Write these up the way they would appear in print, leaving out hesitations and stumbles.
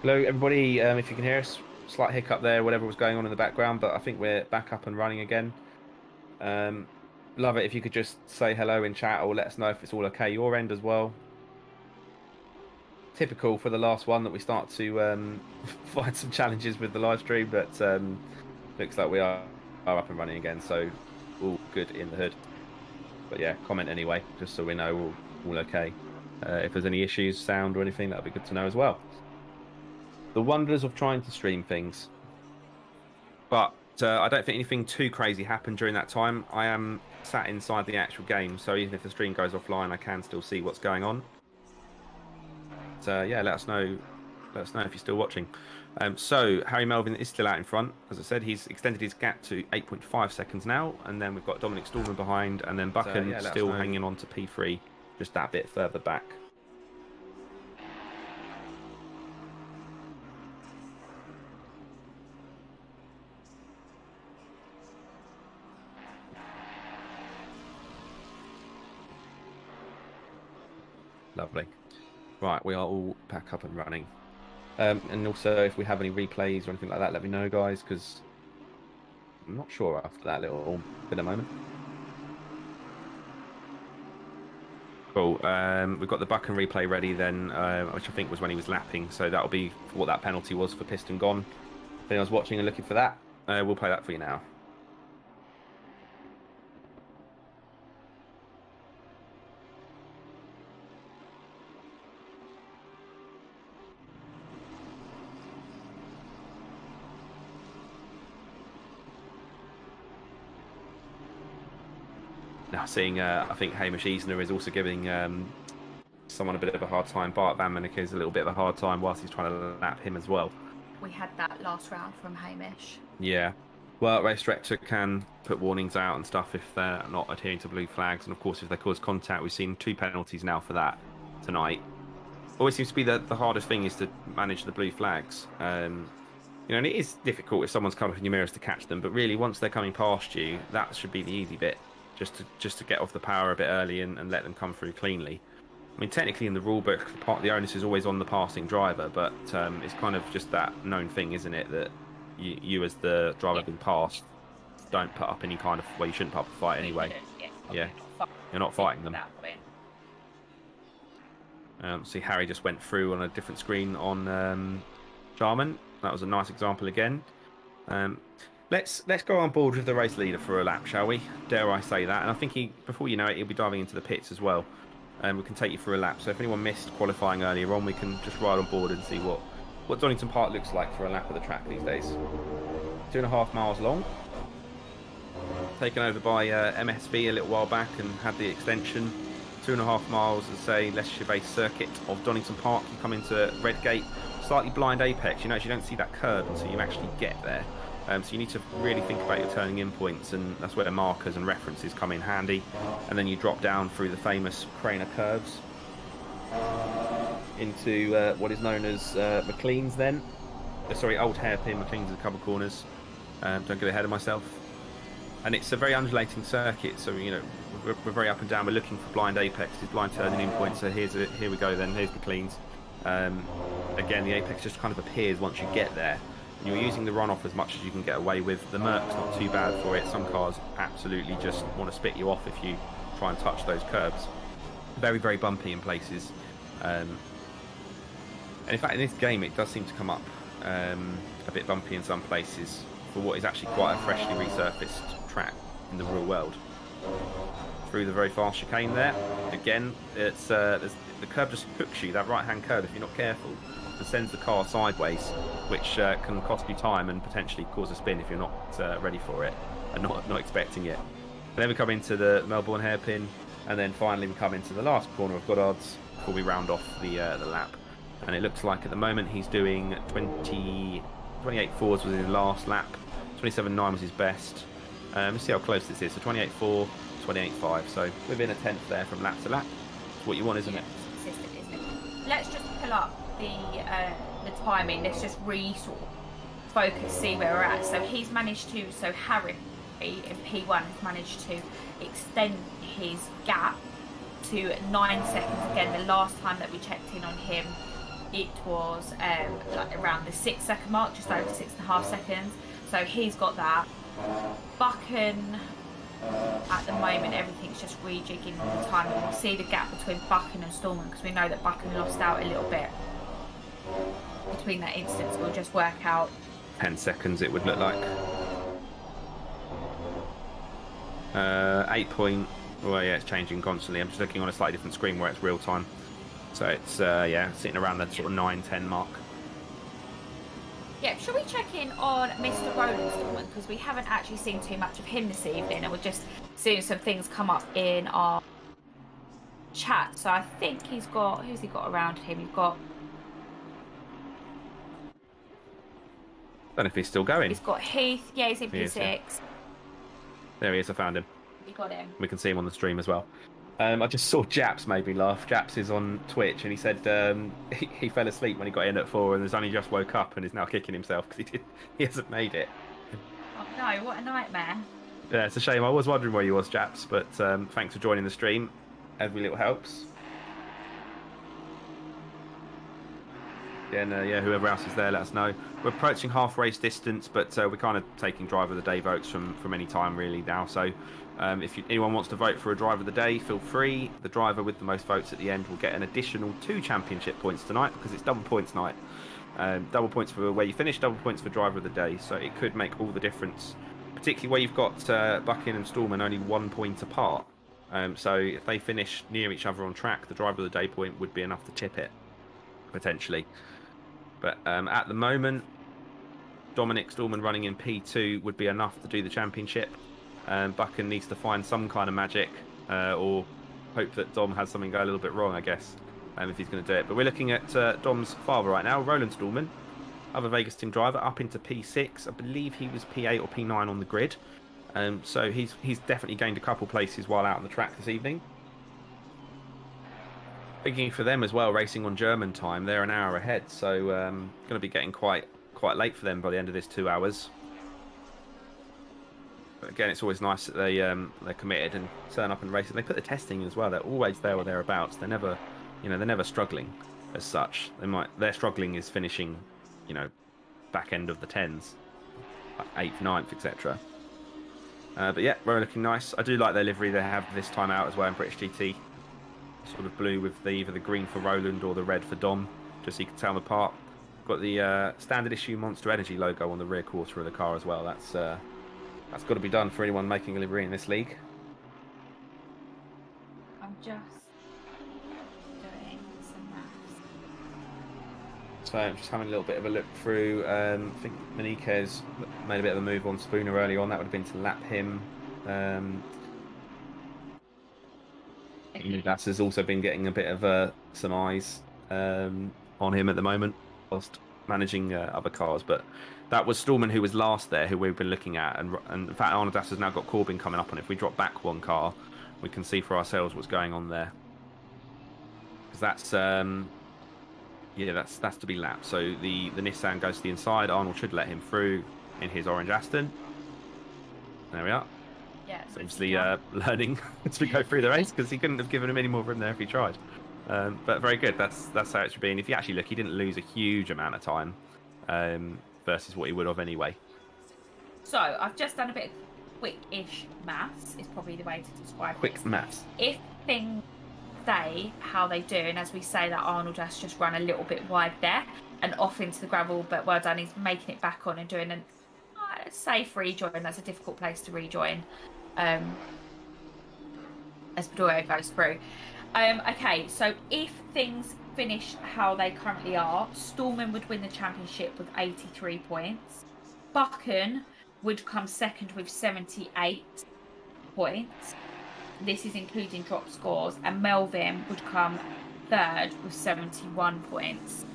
Hello, everybody. If you can hear us, slight hiccup there, whatever was going on in the background, but I think we're back up and running again. Um, Love it if you could just say hello in chat or let us know if it's all okay your end as well. Typical for the last one that we start to find some challenges with the live stream, but looks like we are up and running again, so all good in the hood. But yeah, comment anyway, just so we know all okay. If there's any issues, sound or anything, that'd be good to know as well. The wonders of trying to stream things. But I don't think anything too crazy happened during that time. I am sat inside the actual game, so even if the stream goes offline, I can still see what's going on. So yeah, let us know. Let us know if you're still watching. So Harry Melvin is still out in front. As I said, he's extended his gap to 8.5 seconds now, and then we've got Dominic Stallman behind, and then Buchan yeah, still hanging on to P3, just that bit further back. Lovely. Right, we are all back up and running. And also, if we have any replays or anything like that, let me know, guys, because I'm not sure after that little bit of moment. Cool. We've got the Buchan replay ready then, which I think was when he was lapping. So that'll be what that penalty was for Piston Gone. If anyone's watching and looking for that, we'll play that for you now. Now seeing, I think Hamish Easner is also giving someone a bit of a hard time. Bart Van Manneke is a little bit of a hard time whilst he's trying to lap him as well. We had that last round from Hamish. Yeah. Well, Race Director can put warnings out and stuff if they're not adhering to blue flags. And of course, if they cause contact, we've seen 2 penalties now for that tonight. Always seems to be the hardest thing is to manage the blue flags. And it is difficult if someone's coming up in your mirrors to catch them. But really, once they're coming past you, that should be the easy bit. Just to get off the power a bit early and let them come through cleanly. I mean, technically in the rule book, the onus is always on the passing driver, but it's kind of just that known thing, isn't it, that you as the driver being passed don't put up any kind of, well, you shouldn't put up a fight anyway. Yeah, you're not fighting them. See, Harry just went through on a different screen on Jarman. That was a nice example again. Let's go on board with the race leader for a lap, shall we? Dare I say that? And I think before you know it, he'll be diving into the pits as well. And we can take you through a lap. So if anyone missed qualifying earlier on, we can just ride on board and see what Donington Park looks like for a lap of the track these days. 2.5 miles long. Taken over by MSV a little while back and had the extension. 2.5 miles, as I say, Leicestershire-based circuit of Donington Park. You come into Redgate, slightly blind apex. You don't see that curve until you actually get there. So you need to really think about your turning in points, and that's where the markers and references come in handy. And then you drop down through the famous Craner curves into what is known as McLean's then. Sorry, Old Hairpin, McLean's a couple corners. Don't get ahead of myself. And it's a very undulating circuit, so we're very up and down. We're looking for blind apexes, blind turning in points. So here we go then. Here's McLean's. Again, the apex just kind of appears once you get there. You're using the runoff as much as you can get away with. The Merc's not too bad for it. Some cars absolutely just want to spit you off if you try and touch those curbs. Very, very bumpy in places. And in fact, in this game, it does seem to come up a bit bumpy in some places for what is actually quite a freshly resurfaced track in the real world. Through the very fast chicane there. Again, it's the curb just hooks you, that right-hand curve, if you're not careful, and sends the car sideways, which can cost you time and potentially cause a spin if you're not ready for it and not expecting it. And then we come into the Melbourne hairpin, and then finally we come into the last corner of Goddard's before we round off the lap. And it looks like at the moment he's doing 28.4s was his last lap, 27.9 was his best. Let's see how close this is. So 28.4, 28.5. So within a tenth there from lap to lap. It's what you want, isn't it? Consistent, isn't it? Let's just pull up the timing. Let's just sort of focus, see where we're at. So he's managed to, Harry in P1 has managed to extend his gap to 9 seconds. Again, the last time that we checked in on him, it was like around the 6-second mark, just over 6.5 seconds. So he's got that. Buchan, at the moment, everything's just rejigging all the time, and we'll see the gap between Buchan and Stallman, because we know that Buchan lost out a little bit between that instance. We'll just work out 10 seconds it would look like. 8 point. Well, yeah, it's changing constantly. I'm just looking on a slightly different screen where it's real time. So it's yeah, sitting around that sort of 9-10 mark. Yeah, shall we check in on Mr. Roland Stallman, because we haven't actually seen too much of him this evening, and we're just seeing some things come up in our chat. So I think he's got, who's he got around him? He's got, I don't know if he's still going. he's got Heath. Yeah, he's in P6. Yeah. There he is. I found him. You got him. We can see him on the stream as well. I just saw Japs made me laugh. Japs is on Twitch, and he said he fell asleep when he got in at 4 and has only just woke up and is now kicking himself because he hasn't made it. Oh no, what a nightmare. Yeah, it's a shame. I was wondering where you was, Japs, but thanks for joining the stream. Every little helps. Again, yeah, whoever else is there, let us know. We're approaching half race distance, but we're kind of taking driver of the day votes from any time really now. So if anyone wants to vote for a driver of the day, feel free. The driver with the most votes at the end will get an additional 2 championship points tonight, because it's double points night. Double points for where you finish, double points for driver of the day. So it could make all the difference, particularly where you've got Buchan and Stallman only 1 point apart. So if they finish near each other on track, the driver of the day point would be enough to tip it, potentially. But at the moment, Dominic Stallman running in P2 would be enough to do the championship. Buchan needs to find some kind of magic, or hope that Dom has something go a little bit wrong, I guess, if he's going to do it. But we're looking at Dom's father right now, Roland Stallman, other Vegas team driver, up into P6. I believe he was P8 or P9 on the grid. So he's definitely gained a couple places while out on the track this evening. Thinking for them as well, racing on German time, they're an hour ahead, so going to be getting quite late for them by the end of this 2 hours. But again, it's always nice that they're committed and turn up and race. And they put the testing in as well. They're always there or thereabouts. They're never, they're never struggling as such. Their struggling is finishing, back end of the 10s, like 8th, 9th, etc. But yeah, we're looking nice. I do like their livery they have this time out as well in British GT. Sort of blue with either the green for Roland or the red for Dom, just so you can tell them apart. Got the standard issue Monster Energy logo on the rear quarter of the car as well. That's got to be done for anyone making a livery in this league. I'm just doing some maths. So I'm just having a little bit of a look through. I think Maniquez made a bit of a move on Spooner early on. That would have been to lap him. That's has also been getting a bit of some eyes on him at the moment, whilst managing other cars. But that was Stallman who was last there, who we've been looking at. And in fact, Arnadas has now got Corbin coming up on it. If we drop back 1 car, we can see for ourselves what's going on there. Because that's, yeah, that's to be lapped. So the Nissan goes to the inside. Arnold should let him through in his orange Aston. There we are. Yeah, so obviously learning as we go through the race, because he couldn't have given him any more room there if he tried. But very good. That's how it should be. And if you actually look, he didn't lose a huge amount of time versus what he would have anyway. So I've just done a bit of quick-ish maths, is probably the way to describe quick maths. If things stay how they do, and as we say that Arnold has just run a little bit wide there and off into the gravel, but well done, he's making it back on and doing a safe rejoin. That's a difficult place to rejoin. As Pedroia goes through. Okay, so if things finish how they currently are, Stallman would win the championship with 83 points. Buchan would come second with 78 points. This is including drop scores. And Melvin would come third with 71 points.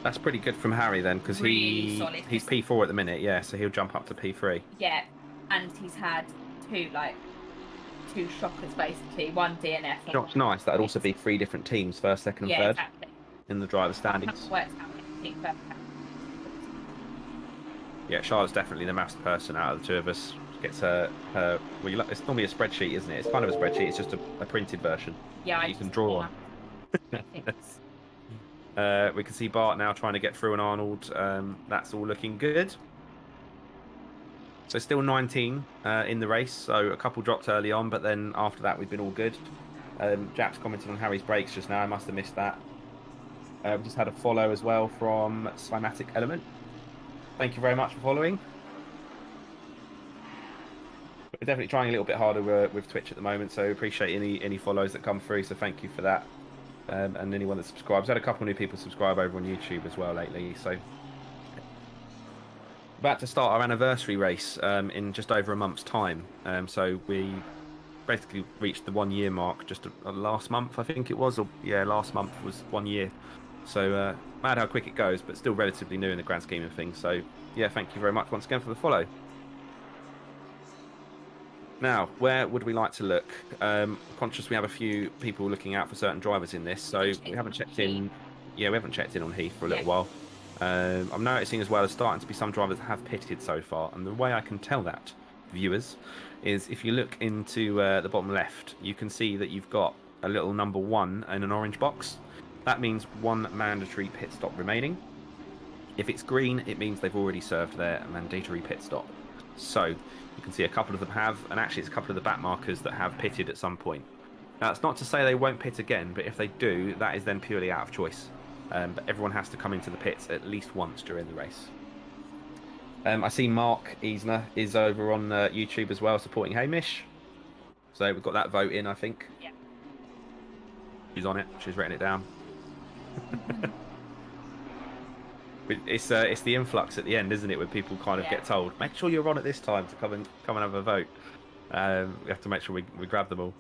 That's pretty good from Harry then, because he's P4 at the minute, yeah, so he'll jump up to P3. Yeah, and he's had two shockers basically, 1 DNF. That's nice. That'd also be 3 different teams, first, second, and third, exactly, in the driver standings. Yeah, Charlotte's definitely the maths person out of the 2 of us. Gets her well, it's normally a spreadsheet, isn't it? It's kind of a spreadsheet. It's just a printed version. Yeah, you can draw on. We can see Bart now trying to get through an Arnold. That's all looking good. So still 19 in the race. So a couple dropped early on, but then after that we've been all good. Jack's commented on Harry's brakes just now. I must have missed that. We just had a follow as well from Slimatic Element. Thank you very much for following. We're definitely trying a little bit harder with Twitch at the moment, so appreciate any follows that come through. So thank you for that, and anyone that subscribes. Had a couple new people subscribe over on YouTube as well lately. So about to start our anniversary race in just over a month's time. So we basically reached the 1 year mark just last month, I think it was. Or yeah, last month was 1 year. So mad how quick it goes, but still relatively new in the grand scheme of things. So yeah, thank you very much once again for the follow. Now, where would we like to look? Conscious we have a few people looking out for certain drivers in this, so we haven't checked in. Yeah, we haven't checked in on Heath for a little while. I'm noticing as well there's starting to be some drivers that have pitted so far, and the way I can tell that, viewers, is if you look into the bottom left, you can see that you've got a little number 1 in an orange box. That means 1 mandatory pit stop remaining. If it's green, it means they've already served their mandatory pit stop. So you can see a couple of them have, and actually it's a couple of the back markers that have pitted at some point. Now, it's not to say they won't pit again, but if they do, that is then purely out of choice. But everyone has to come into the pits at least once during the race. I see Mark Easner is over on YouTube as well, supporting Hamish. So we've got that vote in, I think. Yeah. She's on it. She's written it down. It's the influx at the end, isn't it? When people kind of get told, make sure you're on at this time to come and have a vote. We have to make sure we grab them all.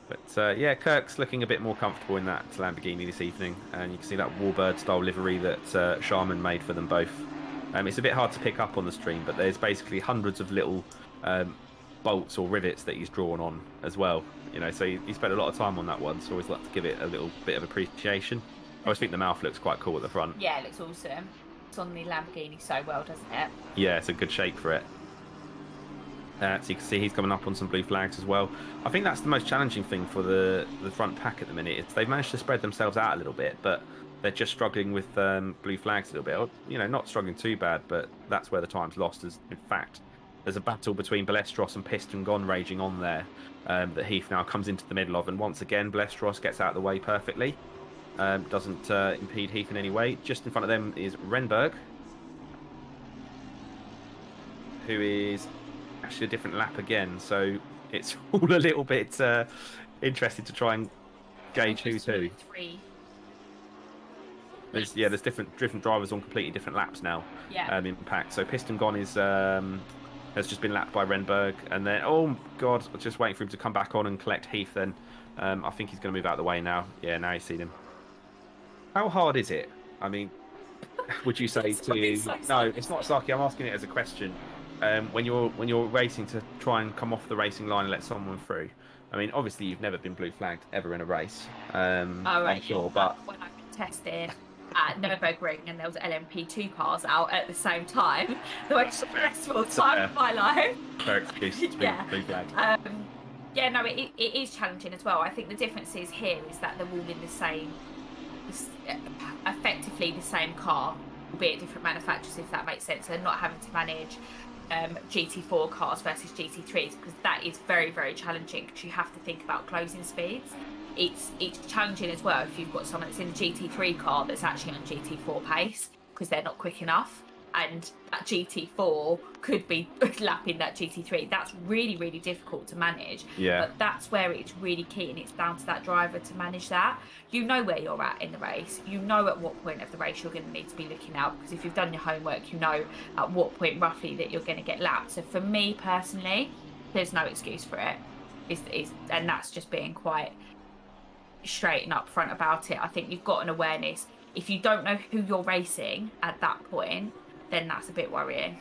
But yeah, Kirk's looking a bit more comfortable in that Lamborghini this evening, and you can see that Warbird style livery that Sharman made for them both. It's a bit hard to pick up on the stream, but there's basically hundreds of little bolts or rivets that he's drawn on as well. You know, so he spent a lot of time on that one. So I always like to give it a little bit of appreciation. I always think the mouth looks quite cool at the front. Yeah, it looks awesome. It's on the Lamborghini so well, doesn't it? Yeah, it's a good shape for it. So you can see he's coming up on some blue flags as well. I think that's the most challenging thing for the front pack at the minute. They've managed to spread themselves out a little bit, but they're just struggling with blue flags a little bit. You know, not struggling too bad, but that's where the time's lost. As in fact, there's a battle between Balestros and Piston Gone raging on there that Heath now comes into the middle of, and once again Balestros gets out of the way perfectly. Doesn't impede Heath in any way. Just in front of them is Renberg, who is actually a different lap again, so it's all a little bit interesting to try and gauge who's who. There's different drivers on completely different laps now. Yeah. In pack. So Piston Gone is has just been lapped by Renberg, and then oh god, just waiting for him to come back on and collect Heath. Then I think he's going to move out of the way now. Yeah, now you've seen him. How hard is it? I mean, would you say no? It's not Saki. I'm asking it as a question. When you're racing to try and come off the racing line and let someone through. I mean, obviously you've never been blue flagged ever in a race. I'm sure, but when I've been tested at Nürburgring and there was LMP2 cars out at the same time, the most stressful time of my life. Fair excuse to be blue flagged. Yeah, no, it is challenging as well. I think the difference is here is that they're all in the same, effectively the same car, albeit different manufacturers, if that makes sense. They're not having to manage GT4 cars versus GT3s, because that is very, very challenging, because you have to think about closing speeds. It's challenging as well if you've got someone that's in a GT3 car that's actually on GT4 pace, because they're not quick enough, and that GT4 could be lapping that GT3. That's really, really difficult to manage. Yeah. But that's where it's really key, and it's down to that driver to manage that. You know where you're at in the race. You know at what point of the race you're going to need to be looking out, because if you've done your homework, you know at what point roughly that you're going to get lapped. So for me personally, there's no excuse for it. And that's just being quite straight and upfront about it. I think you've got an awareness. If you don't know who you're racing at that point, then that's a bit worrying.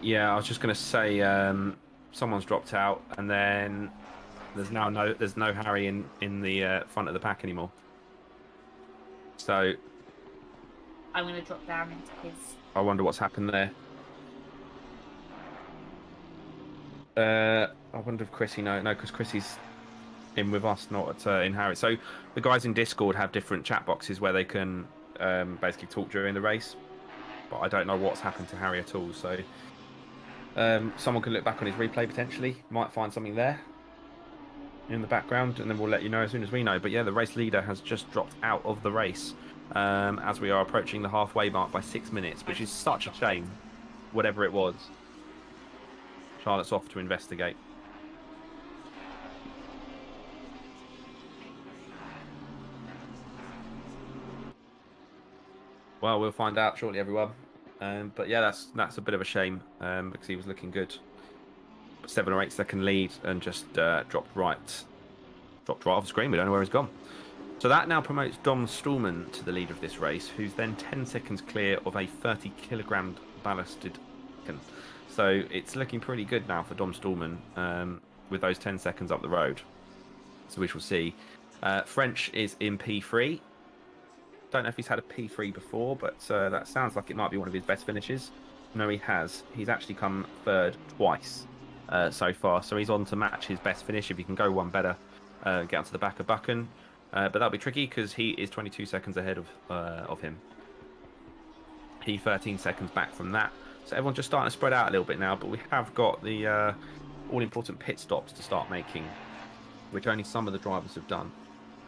Yeah, I was just going to say someone's dropped out, and then there's no Harry in the front of the pack anymore. So I'm going to drop down into his. I wonder what's happened there. I wonder if Chrissy no, because Chrissy's in with us, not in Harry. So the guys in Discord have different chat boxes where they can basically talk during the race, but I don't know what's happened to Harry at all. So someone can look back on his replay potentially, might find something there in the background, and then we'll let you know as soon as we know. But yeah, the race leader has just dropped out of the race as we are approaching the halfway mark by 6 minutes, which is such a shame. Whatever it was, Charlotte's off to investigate. Well, we'll find out shortly, everyone. But yeah, that's a bit of a shame because he was looking good. 7 or 8 second lead and just dropped right off screen. We don't know where he's gone. So that now promotes Dom Stallman to the lead of this race, who's then 10 seconds clear of a 30-kilogram ballasted. So it's looking pretty good now for Dom Stallman with those 10 seconds up the road. So we shall see. French is in P3. Don't know if he's had a P3 before, but that sounds like it might be one of his best finishes. No, he has. He's actually come third twice so far, so he's on to match his best finish. If he can go one better, get onto the back of Buchan, but that'll be tricky because he is 22 seconds ahead of him. He 13 seconds back from that. So everyone's just starting to spread out a little bit now, but we have got the all-important pit stops to start making, which only some of the drivers have done.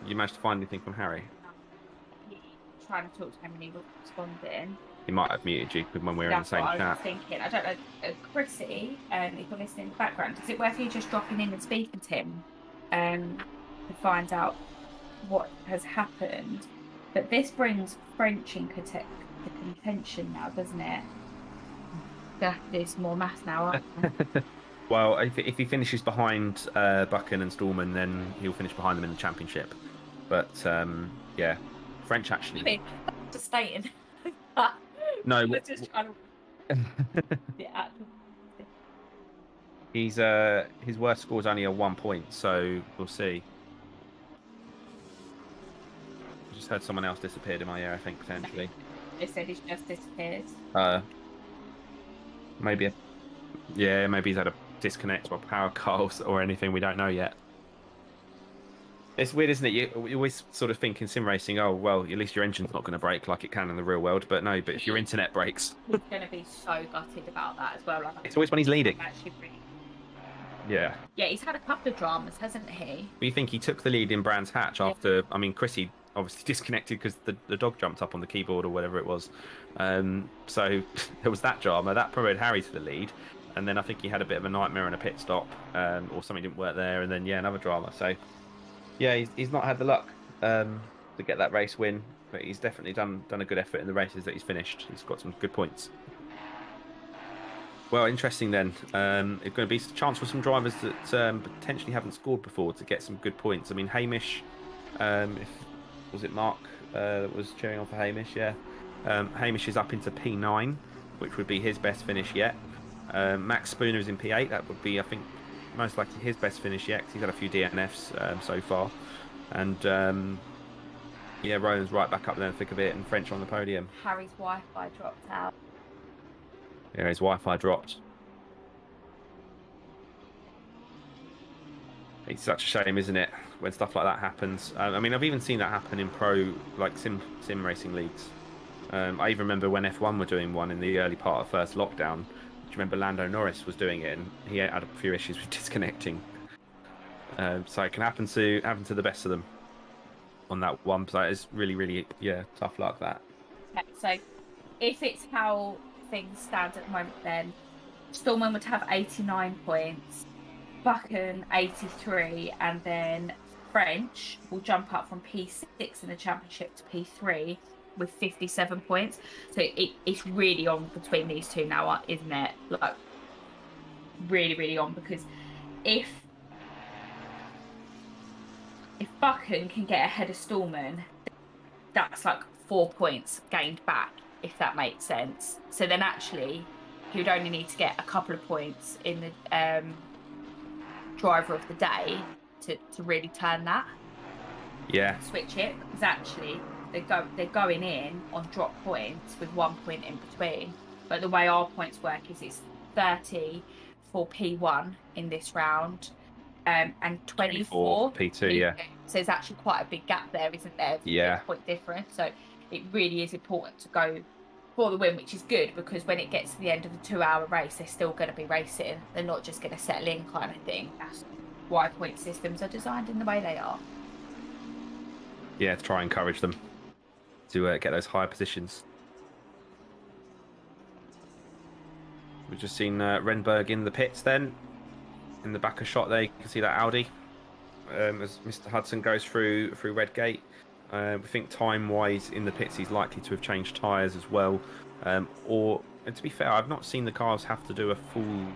You managed to find anything from Harry? Trying to talk to him and he wasn't responding. He might have muted you when we were in the same chat. That's what I was thinking. I don't know, Chrissy, if you're listening in the background, is it worth you just dropping in and speaking to him to find out what has happened? But this brings French in contention now, doesn't it? There's more maths now, aren't there? Well, if he finishes behind Buchan and Stallman, then he'll finish behind them in the championship. But yeah, French actually. I mean, just stating. No, just trying to. Yeah. He's his worst score is only a 1 point, so we'll see. I just heard someone else disappeared in my ear, I think potentially. They said he's just disappeared. Maybe he's had a disconnect or power cuts or anything. We don't know yet. It's weird, isn't it? You always sort of think in sim racing, oh, well, at least your engine's not going to break like it can in the real world. But no, but if your internet breaks... He's going to be so gutted about that as well. Like, it's always when he's leading. Yeah. Yeah, he's had a couple of dramas, hasn't he? You think he took the lead in Brands Hatch after... I mean, Chrissy obviously disconnected because the dog jumped up on the keyboard or whatever it was. So there was that drama. That promoted Harry to the lead. And then I think he had a bit of a nightmare in a pit stop or something didn't work there. And then, yeah, another drama. So... yeah, he's not had the luck to get that race win, but he's definitely done a good effort in the races that he's finished. He's got some good points. Well, interesting then. It's going to be a chance for some drivers that potentially haven't scored before to get some good points. I mean, Hamish, was it Mark that was cheering on for Hamish? Yeah. Hamish is up into P9, which would be his best finish yet. Max Spooner is in P8. That would be, I think, most likely his best finish yet, because he's had a few DNFs so far. And yeah, Rowan's right back up there in the thick of it, and French on the podium. Harry's Wi-Fi dropped out. Yeah, his Wi-Fi dropped. It's such a shame, isn't it, when stuff like that happens. I mean, I've even seen that happen in pro, like sim racing leagues. I even remember when F1 were doing one in the early part of first lockdown. Do you remember Lando Norris was doing it, and he had a few issues with disconnecting. So it can happen to the best of them on that one. So it's really, yeah, tough luck that. Okay, so if it's how things stand at the moment, then Stallman would have 89 points, Buchan 83, and then French will jump up from P6 in the championship to P3 with 57 points. So it's really on between these two now, isn't it? Like, really on, because if Buchan can get ahead of Stallman, that's like 4 points gained back, if that makes sense. So then actually he would only need to get a couple of points in the driver of the day to really turn that. Yeah. Switch it, because actually they're going in on drop points with 1 point in between. But the way our points work is it's 30 for P1 in this round, and 24 P2, yeah. So there's actually quite a big gap there, isn't there? Yeah. Point difference. So it really is important to go for the win, which is good because when it gets to the end of the 2-hour race, they're still going to be racing. They're not just going to settle in, kind of thing. That's why point systems are designed in the way they are. Yeah, to try and encourage them to get those higher positions. We've just seen Renberg in the pits then. In the back of shot there, you can see that Audi as Mr. Hudson goes through Redgate. We think time-wise in the pits he's likely to have changed tyres as well. And to be fair, I've not seen the cars have to do a full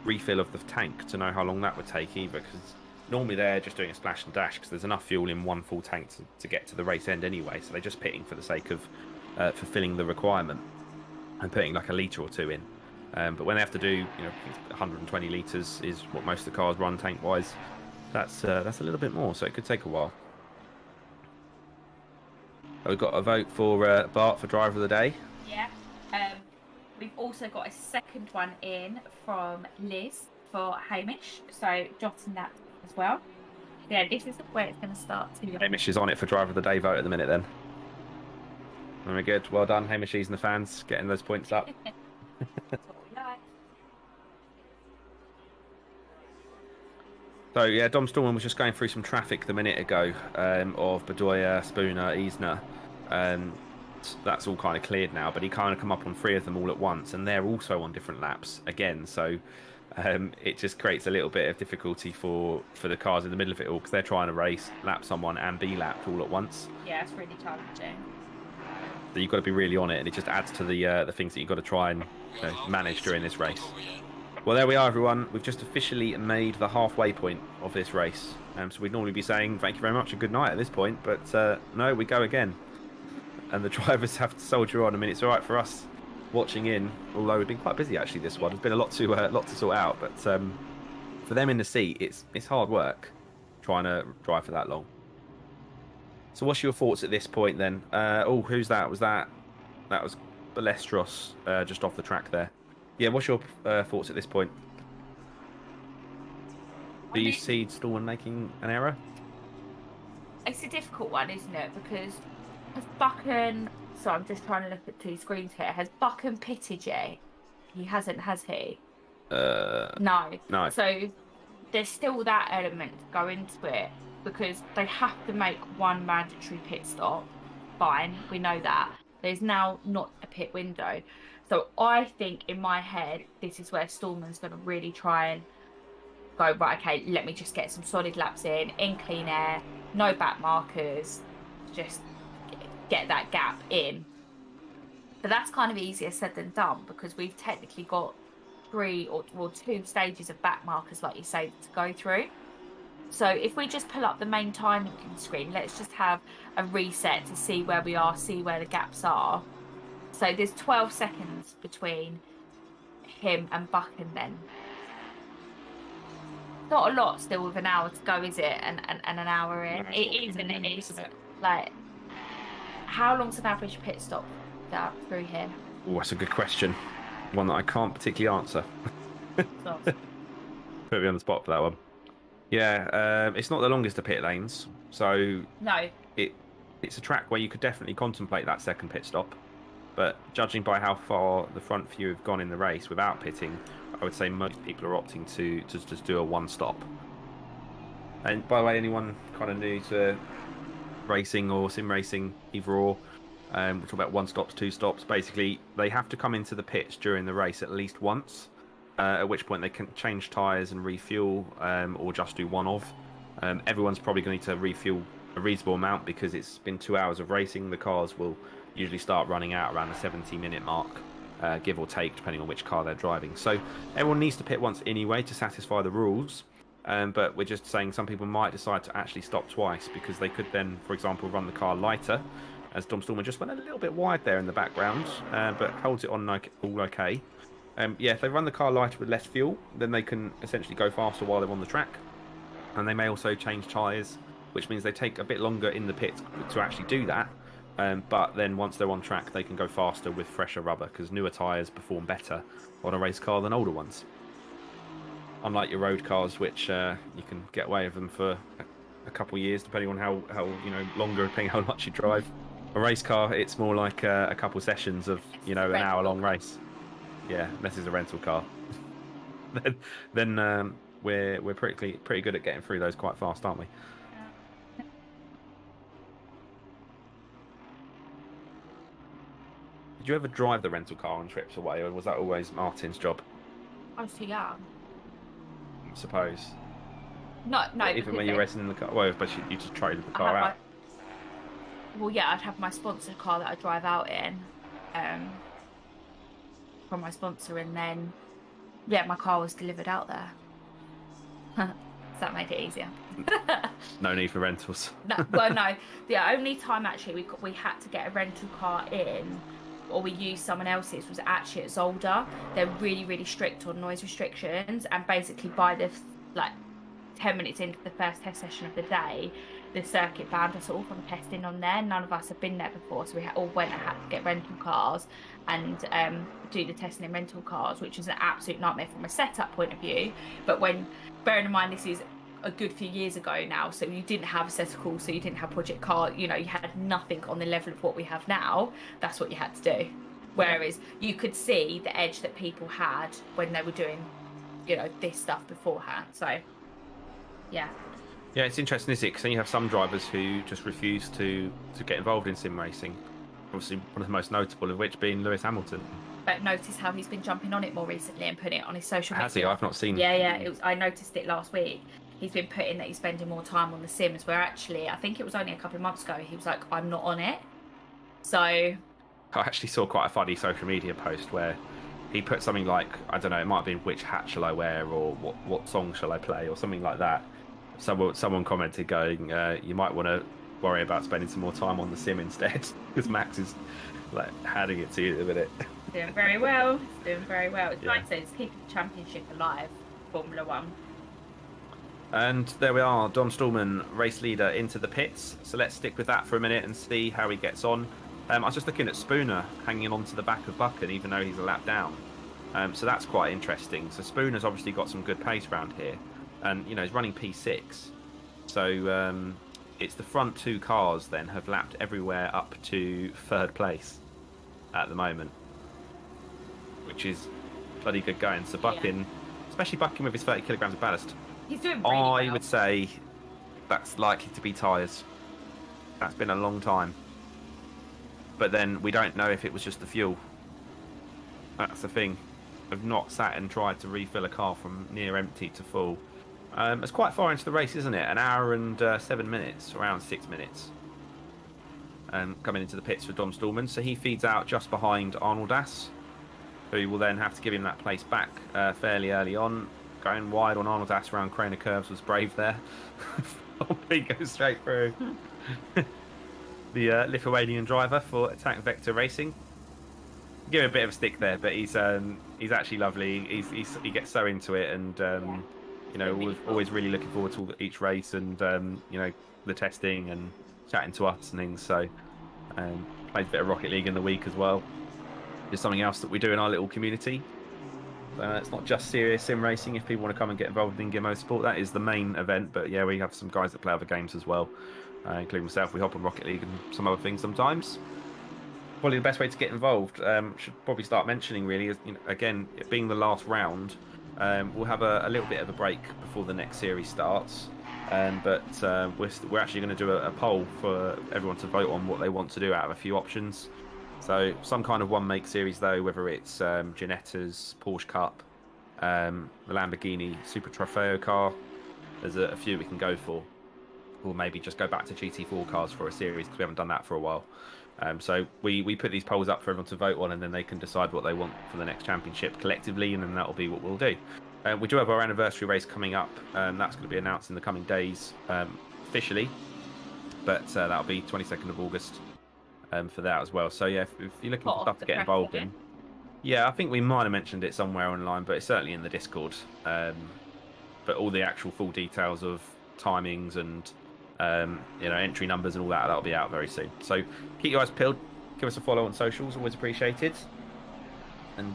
refill of the tank to know how long that would take either, because normally they're just doing a splash and dash because there's enough fuel in one full tank to get to the race end anyway, so they're just pitting for the sake of fulfilling the requirement and putting like a litre or two in. But when they have to do 120 litres is what most of the cars run tank wise, that's a little bit more, so it could take a while. We've got a vote for Bart for driver of the day. Yeah. We've also got a second one in from Liz for Hamish, so jotting that as well. Yeah, this is where it's going to start to. Hamish is on it for driver of the day vote at the minute then. Very good. Well done, Hamish and the fans, getting those points up. That's what we like. So yeah, Dom Stallman was just going through some traffic the minute ago of Bedoya, Spooner, Eisner. That's all kind of cleared now, but he kind of come up on 3 of them all at once, and they're also on different laps again. So it just creates a little bit of difficulty for the cars in the middle of it all, because they're trying to race, lap someone, and be lapped all at once. Yeah, it's really challenging. So you've got to be really on it, and it just adds to the things that you've got to try and manage during this race. Well, there we are, everyone. We've just officially made the halfway point of this race. So we'd normally be saying thank you very much and good night at this point, but no, we go again. And the drivers have to soldier on. I mean, it's all right for us watching in, although we've been quite busy actually this one. There's been a lot to sort out, but for them in the seat, it's hard work trying to drive for that long. So what's your thoughts at this point then? Who's that? That was Balestros just off the track there. Yeah, what's your thoughts at this point? Do you see Stallman making an error? It's a difficult one, isn't it? Because has Buchan... So I'm just trying to look at 2 screens here. Has Buchan pitted yet? He hasn't, has he? No. No. So there's still that element to go into it, because they have to make 1 mandatory pit stop. Fine, we know that. There's now not a pit window. So I think in my head, this is where Stallman's going to really try and go, right, okay, let me just get some solid laps in clean air, no back markers, just get that gap in. But that's kind of easier said than done, because we've technically got 3 or 2 stages of back markers, like you say, to go through. So if we just pull up the main timing screen, let's just have a reset to see where we are, see where the gaps are. So there's 12 seconds between him and Buchan then. Not a lot still with an hour to go, is it? And an hour in. It is, and it is. Like, how long's an average pit stop through here? Oh, that's a good question. One that I can't particularly answer. Put me on the spot for that one. Yeah, it's not the longest of pit lanes, so no. It's a track where you could definitely contemplate that second pit stop. But judging by how far the front few have gone in the race without pitting, I would say most people are opting to just do a 1 stop. And by the way, anyone kind of new to racing or sim racing, either or, we're talking about 1 stops, 2 stops. Basically, they have to come into the pits during the race at least once, at which point they can change tyres and refuel, or just do one of. Everyone's probably going to need to refuel a reasonable amount, because it's been 2 hours of racing. The cars will usually start running out around the 70-minute mark, give or take, depending on which car they're driving. So everyone needs to pit once anyway to satisfy the rules. But we're just saying some people might decide to actually stop twice, because they could then, for example, run the car lighter, as Dom Stallman just went a little bit wide there in the background, but holds it on all okay. If they run the car lighter with less fuel, then they can essentially go faster while they're on the track. And they may also change tyres, which means they take a bit longer in the pit to actually do that. But then once they're on track, they can go faster with fresher rubber, because newer tyres perform better on a race car than older ones. unlike your road cars, which you can get away with them for a couple of years, depending on how longer, depending how much you drive. A race car, it's more like a couple sessions of an hour-long race. Yeah, unless it's a rental car. then we're pretty good at getting through those quite fast, aren't we? Did you ever drive the rental car on trips away, or was that always Martin's job? I was too young. I suppose. No. Even when you're racing in the car, well, but you just traded the car out. Well, yeah, I'd have my sponsored car that I drive out in, from my sponsor, and then my car was delivered out there. Does that make it easier? No need for rentals. No. The only time actually we had to get a rental car in, or we used someone else's, was actually at Zolder. They're really, really strict on noise restrictions, and basically by the 10 minutes into the first test session of the day, the circuit banned us all from testing on there. None of us have been there before, so we all went and had to get rental cars and do the testing in rental cars, which was an absolute nightmare from a setup point of view. But bearing in mind this is a good few years ago now, so you didn't have Assetto Corsa, you didn't have Project Car, you had nothing on the level of what we have now. That's what you had to do. Whereas you could see the edge that people had when they were doing this stuff beforehand. So yeah, it's interesting, isn't it? Because then you have some drivers who just refuse to get involved in sim racing. Obviously, one of the most notable of which being Lewis Hamilton. But notice how he's been jumping on it more recently and putting it on his social media. Has he? I've not seen. Yeah. I noticed it last week. He's been putting that he's spending more time on the Sims, where actually I think it was only a couple of months ago he was like, I'm not on it. So I actually saw quite a funny social media post where he put something like, I don't know, it might have been which hat shall I wear, or what song shall I play, or something like that. Someone commented going, you might want to worry about spending some more time on the sim instead, because Max is handing it to you a minute. Doing very well. It's like I said, it's keeping the championship alive, Formula One. And there we are, Dom Stallman, race leader, into the pits. So let's stick with that for a minute and see how he gets on. I was just looking at Spooner hanging on to the back of Buchan, even though he's a lap down. So that's quite interesting. So Spooner's obviously got some good pace around here. And, he's running P6. So it's the front two cars then have lapped everywhere up to third place at the moment, which is bloody good going. So Buchan, especially Buchan with his 30 kilograms of ballast, he's doing really well. I would say that's likely to be tyres. That's been a long time. But then we don't know if it was just the fuel. That's the thing. I've not sat and tried to refill a car from near empty to full. It's quite far into the race, isn't it? An hour and 7 minutes, around 6 minutes. Coming into the pits for Dom Stallman. So he feeds out just behind Arnold As, who will then have to give him that place back fairly early on. Going wide on Arnold As around Craner Curves was brave there. He goes straight through. The Lithuanian driver for Attack Vector Racing. Give him a bit of a stick there, but he's actually lovely. He gets so into it, and always really looking forward to each race, and the testing and chatting to us and things. So played a bit of Rocket League in the week as well. Just something else that we do in our little community. It's not just serious sim racing. If people want to come and get involved in InGear Motorsport, that is the main event. But yeah, we have some guys that play other games as well, including myself. We hop on Rocket League and some other things sometimes. Probably the best way to get involved, should probably start mentioning really, is again, it being the last round, we'll have a little bit of a break before the next series starts. But we're actually going to do a poll for everyone to vote on what they want to do out of a few options. So some kind of one make series though, whether it's Ginetta's Porsche Cup, the Lamborghini Super Trofeo car. There's a few we can go for. Or maybe just go back to GT4 cars for a series, because we haven't done that for a while. So we put these polls up for everyone to vote on, and then they can decide what they want for the next championship collectively, and then that'll be what we'll do. We do have our anniversary race coming up, and that's going to be announced in the coming days officially, but that'll be 22nd of August for that as well. So yeah, if you're looking for stuff to get involved in, yeah, I think we might have mentioned it somewhere online, but it's certainly in the Discord. But all the actual full details of timings and entry numbers and all that'll be out very soon. So keep your eyes peeled, give us a follow on socials, always appreciated. And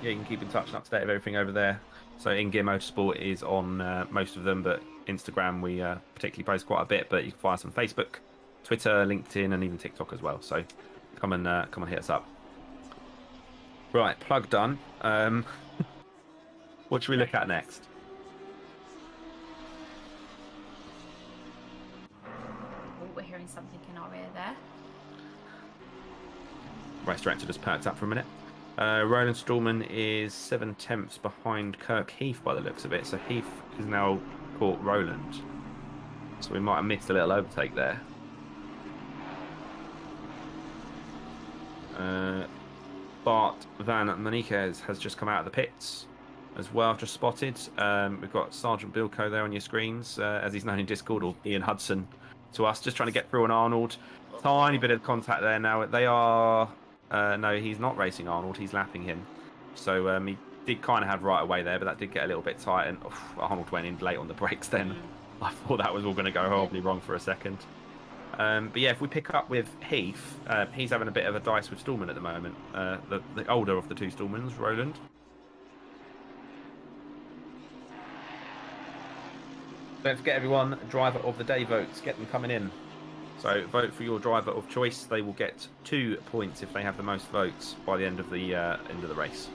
you can keep in touch and up to date with everything over there. So InGear Motorsport is on most of them, but Instagram we particularly post quite a bit. But you can find us on Facebook, Twitter, LinkedIn, and even TikTok as well. So come and hit us up. Right, plug done. What should we look at next? Oh, we're hearing something in our ear there. Race director just perked up for a minute. Roland Stallman is 7/10 behind Kirk Heath by the looks of it. So Heath is now caught Roland. So we might have missed a little overtake there. Bart Van Maniquez has just come out of the pits as well. I've just spotted. We've got Sergeant Bilko there on your screens, as he's known in Discord, or Ian Hudson to us, just trying to get through on Arnold. Tiny bit of contact there now. They are... no, he's not racing Arnold. He's lapping him. So he did kind of have right away there, but that did get a little bit tight. And Arnold went in late on the brakes then. I thought that was all going to go horribly wrong for a second. But yeah, if we pick up with Heath, he's having a bit of a dice with Stallman at the moment. The older of the two Stallmans, Roland. Don't forget, everyone, driver of the day votes. Get them coming in. So vote for your driver of choice. They will get 2 points if they have the most votes by the end of the race.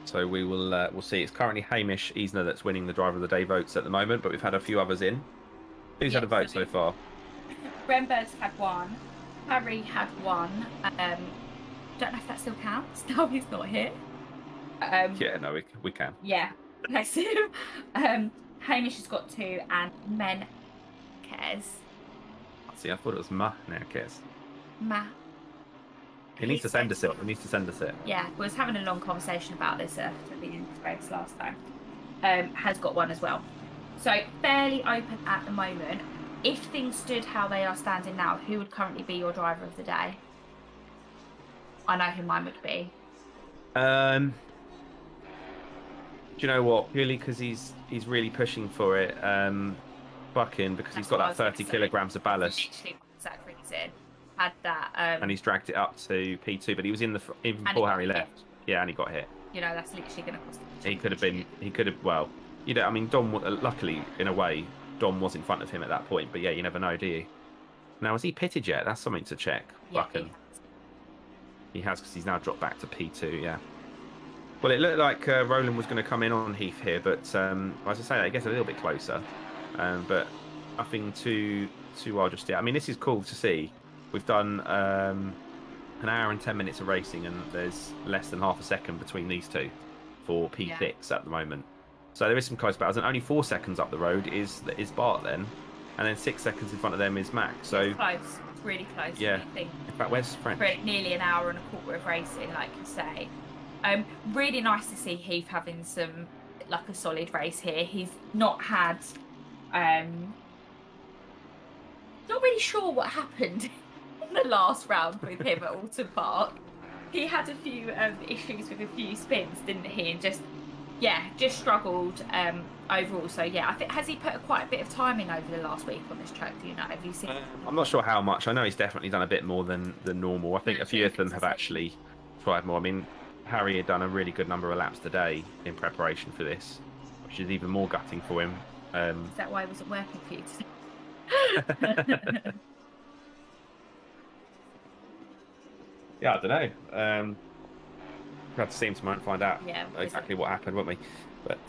So we will we'll see. It's currently Hamish Easner that's winning the driver of the day votes at the moment, but we've had a few others in. Who's had a vote so far? Renberg's had 1. Harry had 1. Don't know if that still counts. No, he's not here. Yeah, no, we can. Yeah, bless him. Hamish has got 2, and Men cares. See, I thought it was Marquez. He needs to send us it. He needs to send us it. Yeah, we was having a long conversation about this at the race last time. Has got 1 as well. So fairly open at the moment. If things stood how they are standing now, who would currently be your driver of the day? I know who mine would be. Do you know what? Purely because he's really pushing for it. Bucking, because he's got that 30 kilograms of ballast. Literally, Zach Reason had that. And he's dragged it up to P2, but he was in even before Harry left. Yeah, and he got hit. You know, that's literally going to cost him. He could have, well, you know, I mean, Dom, luckily, in a way, Dom was in front of him at that point, but yeah, you never know, do you? Now, has he pitted yet? That's something to check. Yeah, Buchan. He has, because he's now dropped back to P2, yeah. Well, it looked like Roland was going to come in on Heath here, but as I say, it gets a little bit closer. But nothing too wild just yet. I mean, this is cool to see. We've done an hour and 10 minutes of racing, and there's less than half a second between these two for P6 at the moment. So there is some close battles, and only 4 seconds up the road is Bart then, and then 6 seconds in front of them is Mac. So it's close. It's really close. Yeah. In fact, where's French? For nearly an hour and a quarter of racing, like you say. Really nice to see Heath having a solid race here. He's not had, not really sure what happened in the last round with him at Alton Park. He had a few issues with a few spins, didn't he? And just struggled overall. So yeah, I think, has he put quite a bit of time in over the last week on this track? Do you know? Have you seen? I'm not sure how much. I know he's definitely done a bit more than normal. I think a few of them have actually tried more. I mean, Harry had done a really good number of laps today in preparation for this, which is even more gutting for him. Is that why it wasn't working for you today? Yeah, I don't know. We'll have to see him tomorrow and find out exactly what happened, won't we? But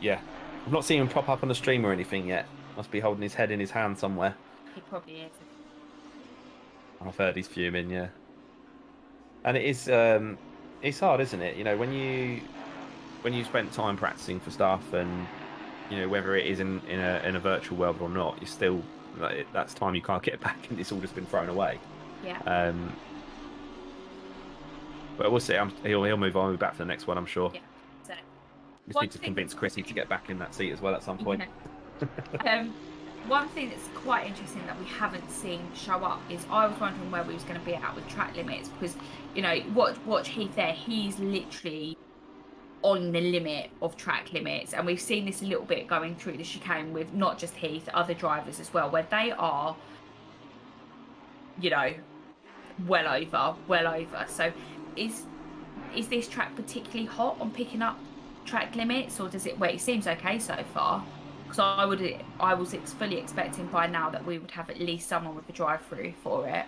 yeah, I've not seen him pop up on the stream or anything yet. Must be holding his head in his hand somewhere. He probably is. I've heard he's fuming, yeah. And it is, it's hard, isn't it? You know, when you spend time practicing for stuff, and you know whether it is in a virtual world or not, you're still that's time you can't get back, and it's all just been thrown away. Yeah. But we'll see. He'll move on. We'll be back for the next one, I'm sure. Yeah. So, we just need to convince Chrissy to get back in that seat as well at some point. One thing that's quite interesting that we haven't seen show up is I was wondering where we was going to be at with track limits, because you know watch Heath there. He's literally on the limit of track limits, and we've seen this a little bit going through the chicane with not just Heath, other drivers as well, where they are, you know, well over. So is this track particularly hot on picking up track limits, or does it? Well, it seems okay so far. Because I was fully expecting by now that we would have at least someone with a drive-through for it.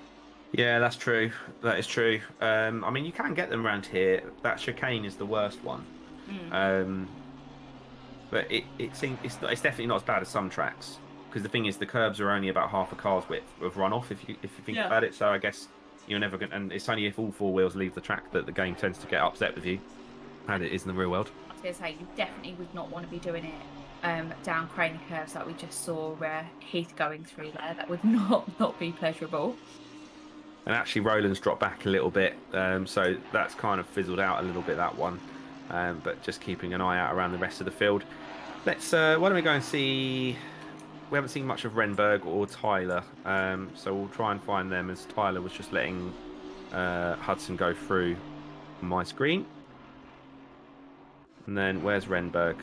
Yeah, that's true. That is true. I mean, you can get them around here. That chicane is the worst one. Mm. But it seems it's definitely not as bad as some tracks. Because the thing is, the curbs are only about half a car's width of runoff if you think about it. So I guess you're never going. And it's only if all four wheels leave the track that the game tends to get upset with you, and it is in the real world. I was going to say you definitely would not want to be doing it down crane curves like we just saw Heath going through there. That would not be pleasurable. And actually, Roland's dropped back a little bit, so that's kind of fizzled out a little bit, that one. But just keeping an eye out around the rest of the field. Let's. Why don't we go and see? We haven't seen much of Renberg or Tyler, so we'll try and find them. As Tyler was just letting Hudson go through on my screen. And then where's Renberg?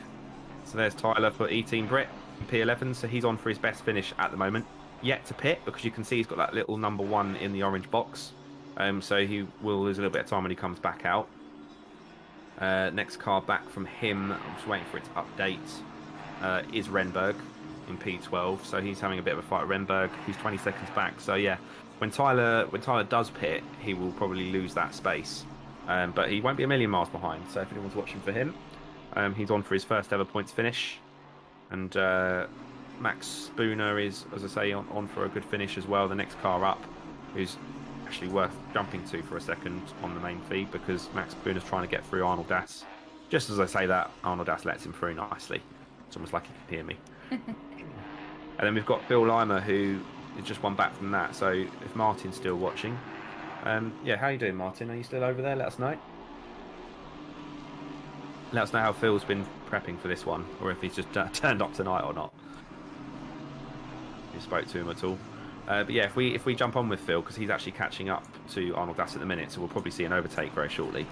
So there's Tyler for E-Team Brit in P11. So he's on for his best finish at the moment. Yet to pit, because you can see he's got that little number 1 in the orange box. So he will lose a little bit of time when he comes back out. Next car back from him, I'm just waiting for it to update, is Renberg in P12. So he's having a bit of a fight with Renberg. He's 20 seconds back. So yeah, when Tyler does pit, he will probably lose that space. But he won't be a million miles behind. So if anyone's watching for him, he's on for his first ever points finish. And Max Spooner is, as I say, on for a good finish as well. The next car up, who's actually worth jumping to for a second on the main feed, because Max Spooner's trying to get through Arnold Das. Just as I say that, Arnold Das lets him through nicely. It's almost like he can hear me. And then we've got Phil Lima, who is just one back from that. So if Martin's still watching, yeah, how you doing, Martin? Are you still over there? Let us know. Let us know how Phil's been prepping for this one, or if he's just turned up tonight or not. If you spoke to him at all. But yeah, if we jump on with Phil, because he's actually catching up to Arnold Das at the minute, so we'll probably see an overtake very shortly.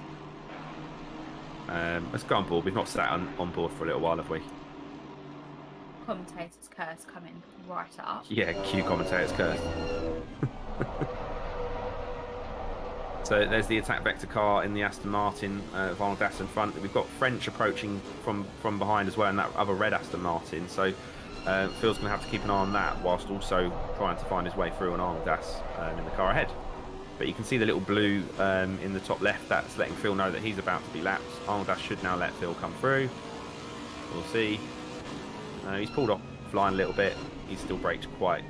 Let's go on board. We've not sat on board for a little while, have we? Commentator's curse coming right up. Yeah, cue commentator's curse. So there's the attack vector car in the Aston Martin, Arnold Das in front. We've got French approaching from behind as well, and that other red Aston Martin. So Phil's going to have to keep an eye on that, whilst also trying to find his way through on Arnold Das in the car ahead. But you can see the little blue in the top left. That's letting Phil know that he's about to be lapped. Arnold Das should now let Phil come through. We'll see. He's pulled off line a little bit. He's still braked quite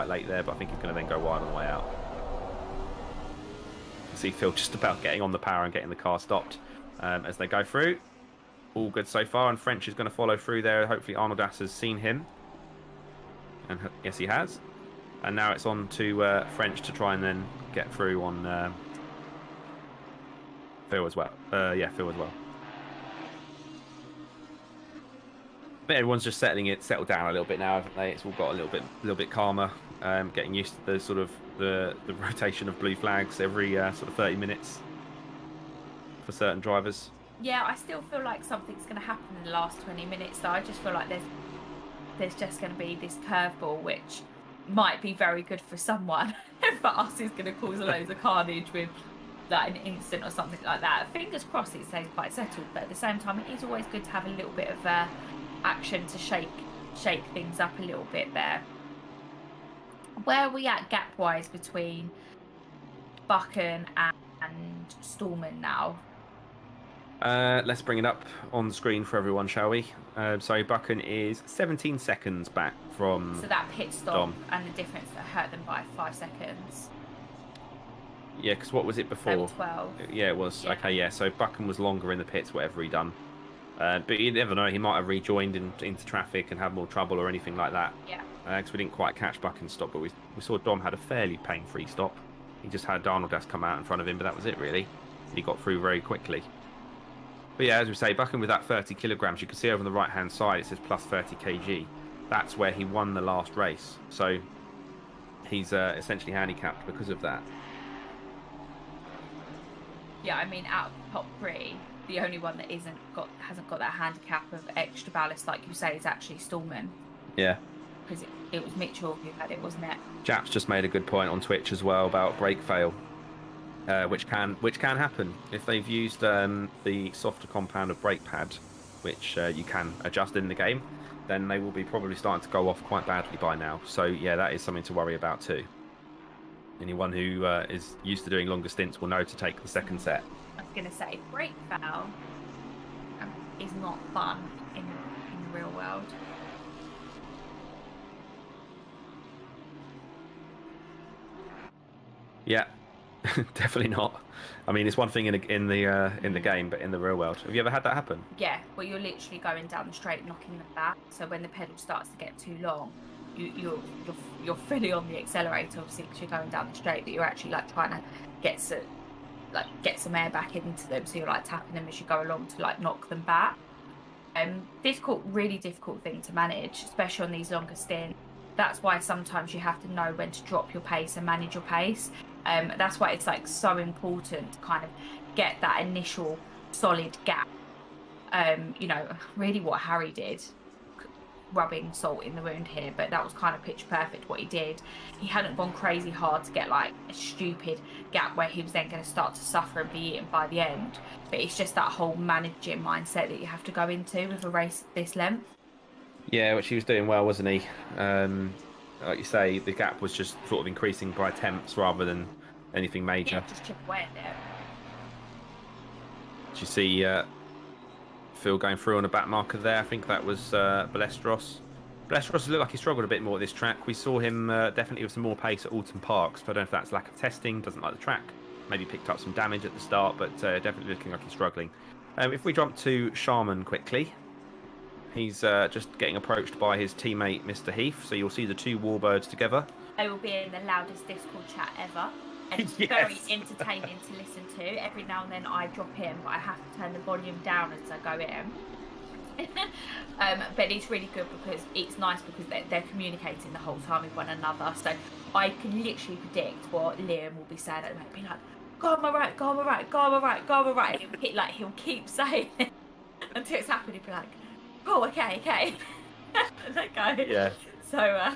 late there, but I think he's going to then go wide on the way out. You can see Phil just about getting on the power and getting the car stopped as they go through. All good so far, and French is going to follow through there. Hopefully Arnold Das has seen him, and yes, he has. And now it's on to French to try and then get through on Phil as well. Yeah, Phil as well. But everyone's just settled down a little bit now, haven't they? It's all got a little bit calmer. Getting used to the sort of the rotation of blue flags every sort of 30 minutes for certain drivers. Yeah, I still feel like something's going to happen in the last 20 minutes, though. I just feel like there's just going to be this curveball, which might be very good for someone. For us, it's going to cause loads of carnage with like an instant or something like that. Fingers crossed it stays quite settled, but at the same time, it is always good to have a little bit of action to shake things up a little bit there. Where are we at gap-wise between Buchan and Stallman now? Let's bring it up on the screen for everyone, shall we? So Buchan is 17 seconds back from So that pit stop Dom. And the difference that hurt them by 5 seconds. Yeah, because what was it before? They were 12. Yeah, it was. Yeah. Okay, yeah. So Buchan was longer in the pits, whatever he done. But you never know. He might have rejoined into traffic and had more trouble or anything like that. Yeah. Because we didn't quite catch Buchan's stop, but we saw Dom had a fairly pain-free stop. He just had Arnold Das come out in front of him, but that was it, really. He got through very quickly. But yeah, as we say, Buchan with that 30 kilograms, you can see over on the right-hand side, it says plus 30 kg. That's where he won the last race. So he's essentially handicapped because of that. Yeah, I mean, out of the top 3, the only one that hasn't got that handicap of extra ballast, like you say, is actually Stallman. Yeah. Because it was Mitchell who had it, wasn't it? Jap's just made a good point on Twitch as well about brake fail. which can happen if they've used the softer compound of brake pad, which you can adjust in the game. Then they will be probably starting to go off quite badly by now. So yeah, that is something to worry about too. Anyone who is used to doing longer stints will know to take the second set. I was going to say, brake foul is not fun in the real world. Yeah, definitely not. I mean, it's one thing in the game, but in the real world, have you ever had that happen? Yeah, well, you're literally going down the straight, knocking them back. So when the pedal starts to get too long, you're fully on the accelerator, obviously, because you're going down the straight, but you're actually like trying to get some air back into them. So you're like tapping them as you go along to like knock them back. Really difficult thing to manage, especially on these longer stints. That's why sometimes you have to know when to drop your pace and manage your pace. That's why it's like so important to kind of get that initial solid gap. Really what Harry did, rubbing salt in the wound here, but that was kind of pitch perfect what he did. He hadn't gone crazy hard to get like a stupid gap where he was then going to start to suffer and be eaten by the end. But it's just that whole managing mindset that you have to go into with a race this length. Yeah, which he was doing well, wasn't he? Like you say, the gap was just sort of increasing by attempts rather than anything major. Yeah, just chip away at it. Did you see Phil going through on a back marker there? I think that was Balestros. Balestros looked like he struggled a bit more at this track. We saw him definitely with some more pace at Alton Parks. So I don't know if that's lack of testing, doesn't like the track. Maybe picked up some damage at the start, but definitely looking like he's struggling. If we jump to Sharman quickly, he's just getting approached by his teammate, Mr. Heath. So you'll see the two warbirds together. They will be in the loudest Discord chat ever. And it's Yes. very entertaining to listen to. Every now and then I drop in, but I have to turn the volume down as I go in. But it's really good because it's nice because they're communicating the whole time with one another. So I can literally predict what Liam will be saying. It might be like, go on my right, go on my right, go on my right, go on my right. He'll keep saying it until it's happened. He'll be like, oh, okay. And they go. Yeah. So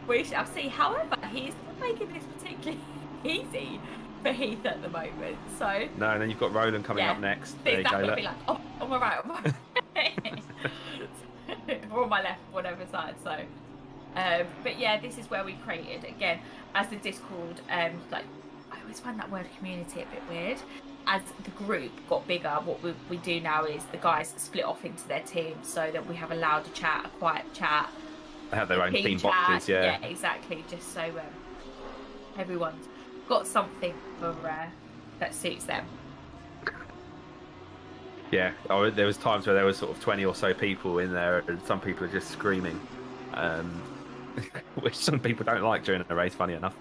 we shall see. However, he's not making this particularly easy for Heath at the moment. So No, and then you've got Roland coming up next. There you go. Be like, oh, on my right, on my right. Or on my left, whatever side. So, but yeah, this is where we created again as the Discord. Like I always find that word community a bit weird. As the group got bigger, what we do now is the guys split off into their teams so that we have a louder chat, a quiet chat. They have their own team chat. boxes, yeah. Yeah, exactly. Just so everyone's got something for that suits them. Yeah, there was times where there was sort of 20 or so people in there, and some people are just screaming, which some people don't like during a race. Funny enough,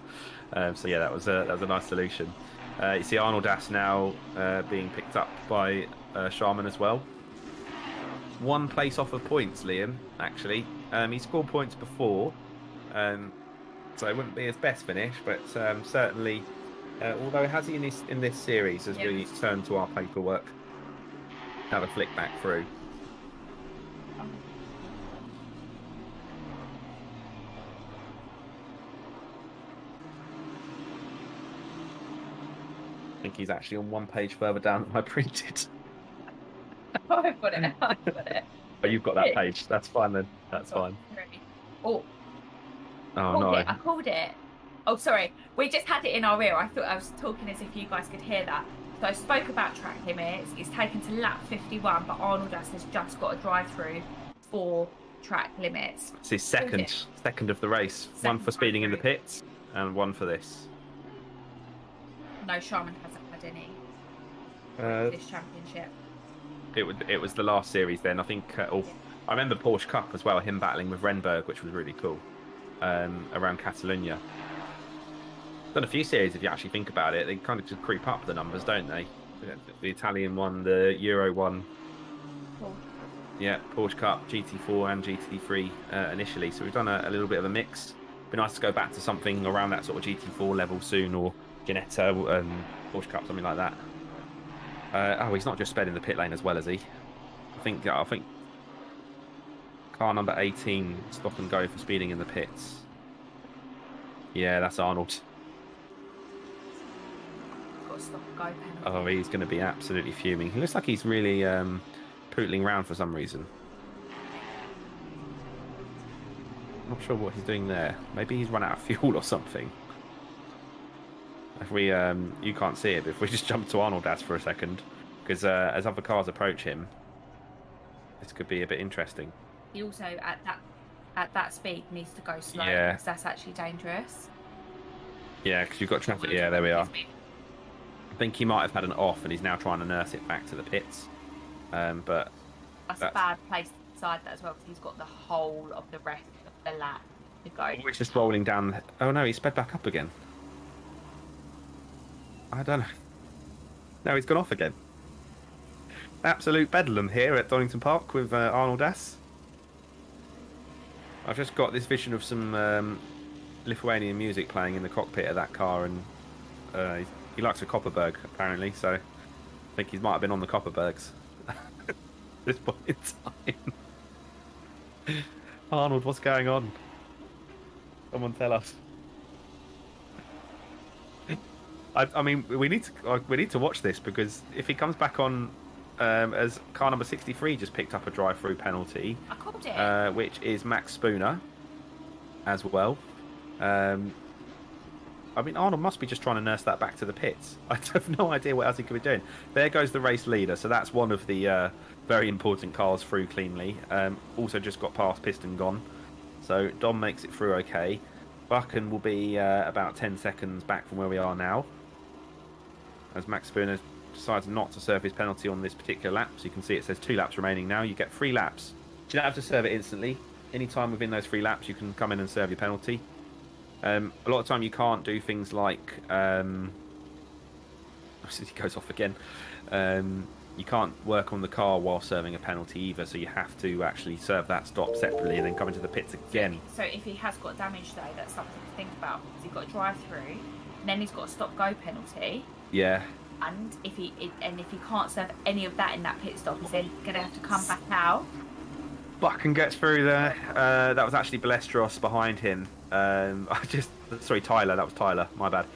so yeah, that was a nice solution. You see Arnold Ass now being picked up by Sharman as well. One place off of points, Liam. Actually, he scored points before, so it wouldn't be his best finish, but certainly, although has he in this series as we turn to our paperwork. Have a flick back through. I think he's actually on one page further down than I printed. Oh, I've got it. Oh, you've got that page. That's fine then. That's fine. Oh no! I called it. Oh, sorry. We just had it in our ear. I thought I was talking as if you guys could hear that. So I spoke about track limits. It's taken to lap 51, but Arnold has just got a drive-through for track limits. It's his second of the race. One for speeding in the pits, and one for this. No, Sharman hasn't had any this championship. It was the last series then. I think. I remember Porsche Cup as well. Him battling with Renberg, which was really cool. Around Catalunya. Done a few series if you actually think about it. They kind of just creep up the numbers, don't they? The Italian one, the Euro one. Cool. Yeah, Porsche Cup, GT4 and GT3 initially. So we've done a little bit of a mix. Be nice to go back to something around that sort of GT4 level soon, or Ginetta, Porsche Cup, something like that. He's not just sped in the pit lane as well, is he? I think car number 18 stop and go for speeding in the pits. Yeah, that's Arnold. got a stop and go penalty. Oh, he's going to be absolutely fuming. He looks like he's really pootling around for some reason. Not sure what he's doing there. Maybe he's run out of fuel or something. If we, you can't see it, but if we just jump to Arnold Das for a second, because as other cars approach him, this could be a bit interesting. He also at that speed needs to go slow, Yeah. because that's actually dangerous. Yeah, because you've got traffic. Yeah, there we are. I think he might have had an off, and he's now trying to nurse it back to the pits. But that's a bad place to decide that as well, because he's got the whole of the rest of the lap to go. We're just rolling down. Oh no, he sped back up again. I don't know. No, he's gone off again. Absolute bedlam here at Donington Park with Arnold Das. I've just got this vision of some Lithuanian music playing in the cockpit of that car, and he likes a Copperberg apparently, so I think he might have been on the Copperbergs at this point in time. Arnold, what's going on? Someone tell us. I mean, we need to watch this, because if he comes back on as car number 63 just picked up a drive-through penalty, I called it. which is Max Spooner as well. I mean, Arnold must be just trying to nurse that back to the pits. I have no idea what else he could be doing. There goes the race leader, so that's one of the very important cars through cleanly. Also just got past Piston Gone, so Dom makes it through okay. Buchan will be about 10 seconds back from where we are now, as Max Spooner decides not to serve his penalty on this particular lap. So you can see it says 2 laps remaining now. You get 3 laps. You don't have to serve it instantly. Any time within those 3 laps, you can come in and serve your penalty. A lot of time you can't do things like... he goes off again. You can't work on the car while serving a penalty either, so you have to actually serve that stop separately and then come into the pits again. So if he has got damage though, that's something to think about, because he's got a drive-through, and then he's got a stop-go penalty. Yeah. And if he can't serve any of that in that pit stop, he's then going to have to come back out. Buchan gets through there. That was actually Balestros behind him. Sorry, Tyler. That was Tyler. My bad.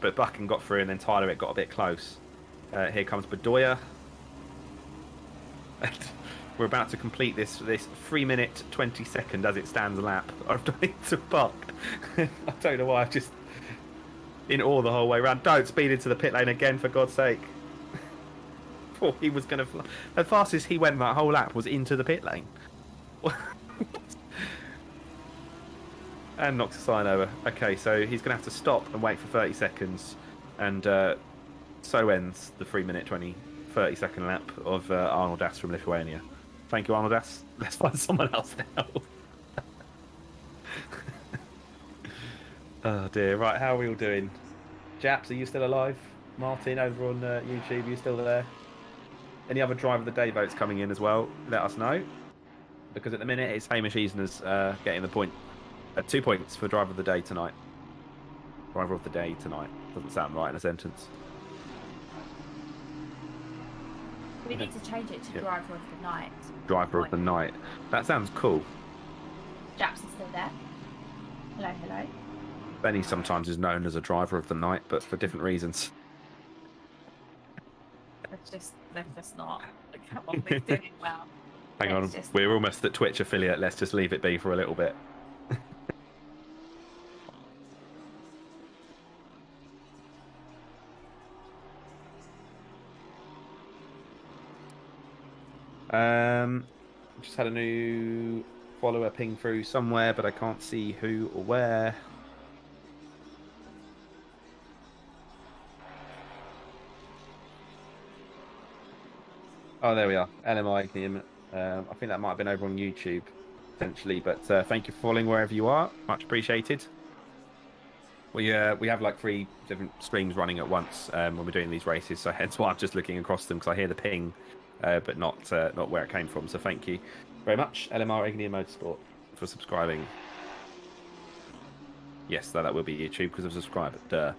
But Buchan got through, and then Tyler, it got a bit close. Here comes Bedoya. We're about to complete this 3-minute 20-second as it stands lap of Donington Park. I don't know why. I've just in awe the whole way around. Don't speed into the pit lane again, for God's sake. Thought he was going to fly. The fastest he went that whole lap was into the pit lane. And knocks a sign over. Okay, so he's going to have to stop and wait for 30 seconds. And so ends the 3-minute 30-second lap of Arnold Das from Lithuania. Thank you, Arnold Das. Let's find someone else now. Oh dear. Right, how are we all doing? Japs, are you still alive? Martin over on YouTube, are you still there? Any other driver of the day votes coming in as well? Let us know. Because at the minute it's Hamish Easner's getting the point. 2 points for driver of the day tonight. Driver of the day tonight. Doesn't sound right in a sentence. We need to change it to driver of the night. Driver of the night. That sounds cool. Japs is still there. Hello, hello. Benny sometimes is known as a driver of the night, but for different reasons. Let's just not. Come on, we're doing well. Hang on, we're almost at Twitch affiliate. Let's just leave it be for a little bit. Just had a new follower ping through somewhere, but I can't see who or where. Oh, there we are. LMI. I think that might have been over on YouTube, potentially. But thank you for following wherever you are. Much appreciated. We have like 3 different streams running at once when we're doing these races, so hence why I'm just looking across them, because I hear the ping, but not where it came from. So thank you very much, LMR InGear Motorsport, for subscribing. Yes, that will be YouTube because of subscriber. Duh.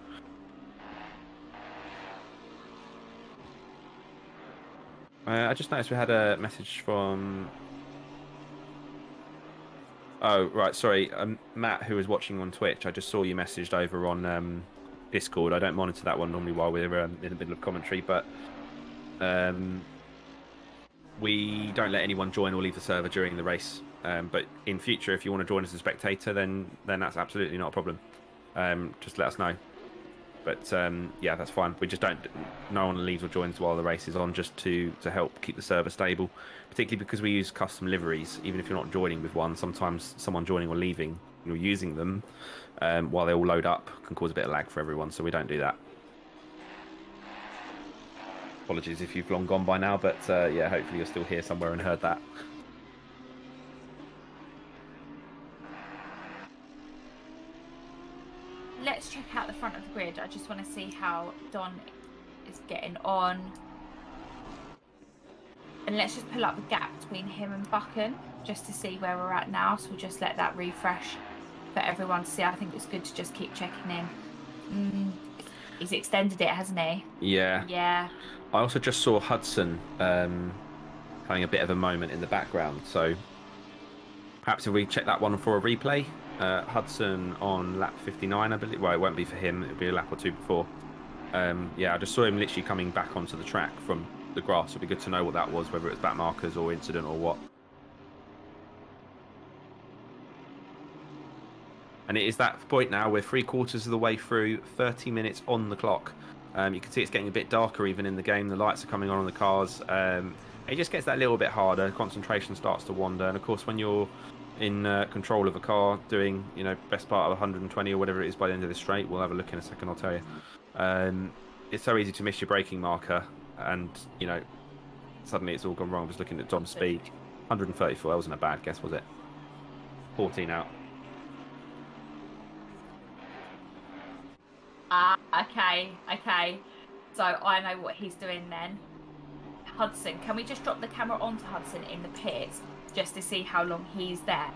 I just noticed we had a message from... Oh, right, sorry. Matt, who was watching on Twitch, I just saw you messaged over on Discord. I don't monitor that one normally while we're in the middle of commentary, but we don't let anyone join or leave the server during the race. But in future, if you want to join as a spectator, then that's absolutely not a problem. Just let us know. But yeah, that's fine. We just don't. No one leaves or joins while the race is on, just to help keep the server stable. Particularly because we use custom liveries. Even if you're not joining with one, sometimes someone joining or leaving, you're using them while they all load up, can cause a bit of lag for everyone. So we don't do that. Apologies if you've long gone by now, but yeah, hopefully you're still here somewhere and heard that. Let's check out the front of the grid. I just want to see how Don is getting on. And let's just pull up the gap between him and Buchan, just to see where we're at now. So we'll just let that refresh for everyone to see. I think it's good to just keep checking in. He's extended it, hasn't he? Yeah. Yeah. I also just saw Hudson having a bit of a moment in the background. So perhaps if we check that one for a replay. Hudson on lap 59, I believe. Well, it won't be for him. It'll be a lap or two before. Yeah, I just saw him literally coming back onto the track from the grass. It'd be good to know what that was, whether it was back markers or incident or what. And it is that point now. We're 3/4 of the way through, 30 minutes on the clock. You can see it's getting a bit darker even in the game. The lights are coming on the cars. It just gets that little bit harder. Concentration starts to wander. And of course, when you're in control of a car doing, you know, best part of 120 or whatever it is by the end of the straight, we'll have a look in a second, I'll tell you. It's so easy to miss your braking marker, and you know, suddenly it's all gone wrong. Just looking at Dom's speed, 134. That wasn't a bad guess, was it? 14 out. Okay. So I know what he's doing then. Hudson, can we just drop the camera onto Hudson in the pits just to see how long he's there?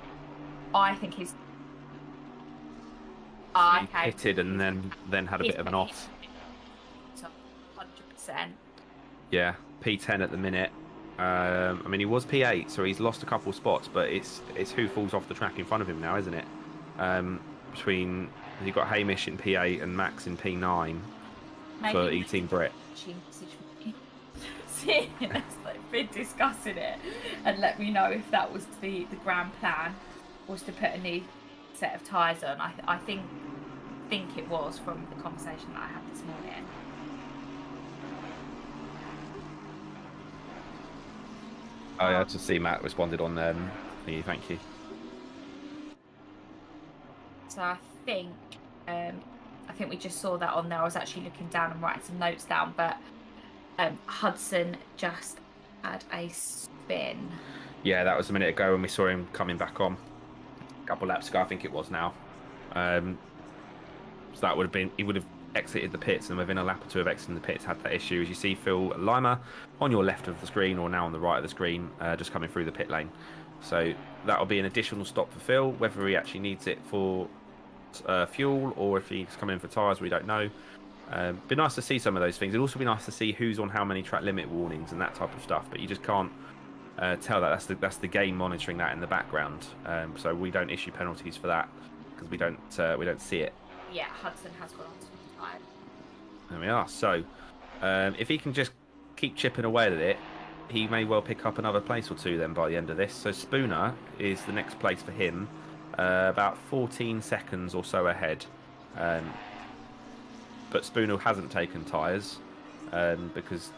I think he's... He pitted and then had a bit of an off. 100%. Yeah, P10 at the minute. I mean, he was P8, so he's lost a couple of spots, but it's who falls off the track in front of him now, isn't it? Between... You've got Hamish in P8 and Max in P9 for E-Team Brett. See, that's like been discussing it, and let me know if that was the grand plan, was to put a new set of tyres on. I think it was, from the conversation that I had this morning. Oh yeah, to see Matt responded on thank you. So I think we just saw that on there. I was actually looking down and writing some notes down, but Hudson just had a spin. Yeah, that was a minute ago when we saw him coming back on. A couple laps ago, I think it was now. So that would have been, he would have exited the pits, and within a lap or two of exiting the pits, had that issue. As you see Phil Lima on your left of the screen, or now on the right of the screen, just coming through the pit lane. So that will be an additional stop for Phil. Whether he actually needs it for fuel or if he's coming in for tyres, we don't know. Be nice to see some of those things. It'd also be nice to see who's on how many track limit warnings and that type of stuff, but you just can't tell that. That's the game monitoring that in the background. So we don't issue penalties for that because we don't see it. Yeah, Hudson has gone on to the tyre. There we are. So if he can just keep chipping away at it, he may well pick up another place or two then by the end of this. So Spooner is the next place for him, about 14 seconds or so ahead. But Spooner hasn't taken tyres because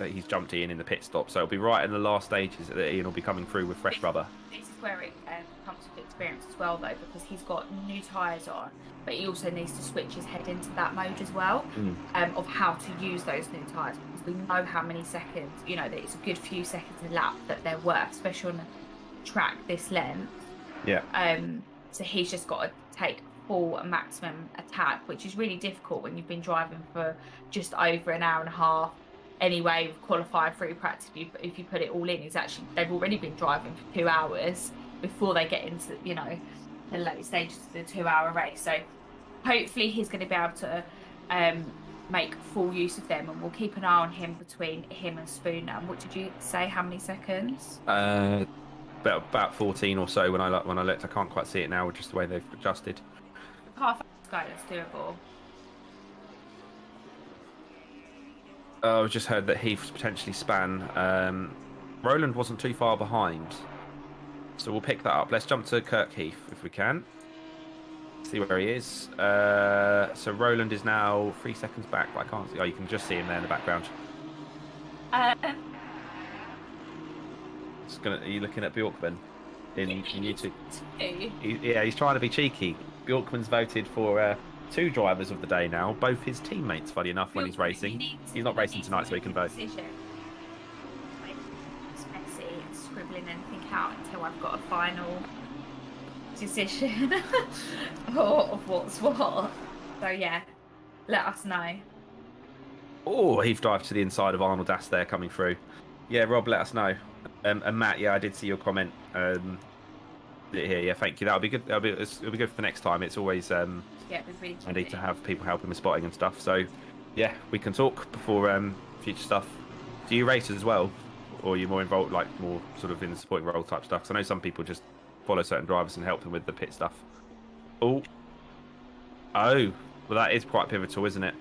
he's jumped Ian in the pit stop. So it'll be right in the last stages that Ian will be coming through with fresh rubber. This is where it comes with experience as well, though, because he's got new tyres on, but he also needs to switch his head into that mode as well, of how to use those new tyres, because we know how many seconds, you know, that it's a good few seconds a lap that they're worth, especially on a track this length. Yeah. So he's just got to take full and maximum attack, which is really difficult when you've been driving for just over an hour and a half. Anyway, we've qualified through practically, but if you put it all in, it's actually, they've already been driving for 2 hours before they get into, you know, the late stages of the 2 hour race. So hopefully he's going to be able to make full use of them, and we'll keep an eye on him between him and Spooner. What did you say? How many seconds? About 14 or so when I looked. I can't quite see it now, just the way they've adjusted. Half go, that's doable. I've just heard that Heath's potentially span. Roland wasn't too far behind, so we'll pick that up. Let's jump to Kirk Heath if we can. See where he is. So Roland is now 3 seconds back, but I can't see. Oh, you can just see him there in the background. Are you looking at Bjorkman in YouTube? He's trying to be cheeky. Bjorkman's voted for 2 drivers of the day now, both his teammates, funny enough, when he's racing. He's not racing tonight, so he can vote. It's messy and scribbling anything out until I've got a final decision of what's what. So yeah, let us know. Oh, Heath drive to the inside of Arnold Das there coming through. Yeah, Rob, let us know. And Matt, yeah, I did see your comment here. Yeah, thank you. That'll be good. It'll be good for the next time. It's always really I need to have people helping with spotting and stuff. So yeah, we can talk before future stuff. Do you race as well, or are you more involved, like more sort of in the supporting role type stuff? Because I know some people just follow certain drivers and help them with the pit stuff. Oh, well, that is quite pivotal, isn't it?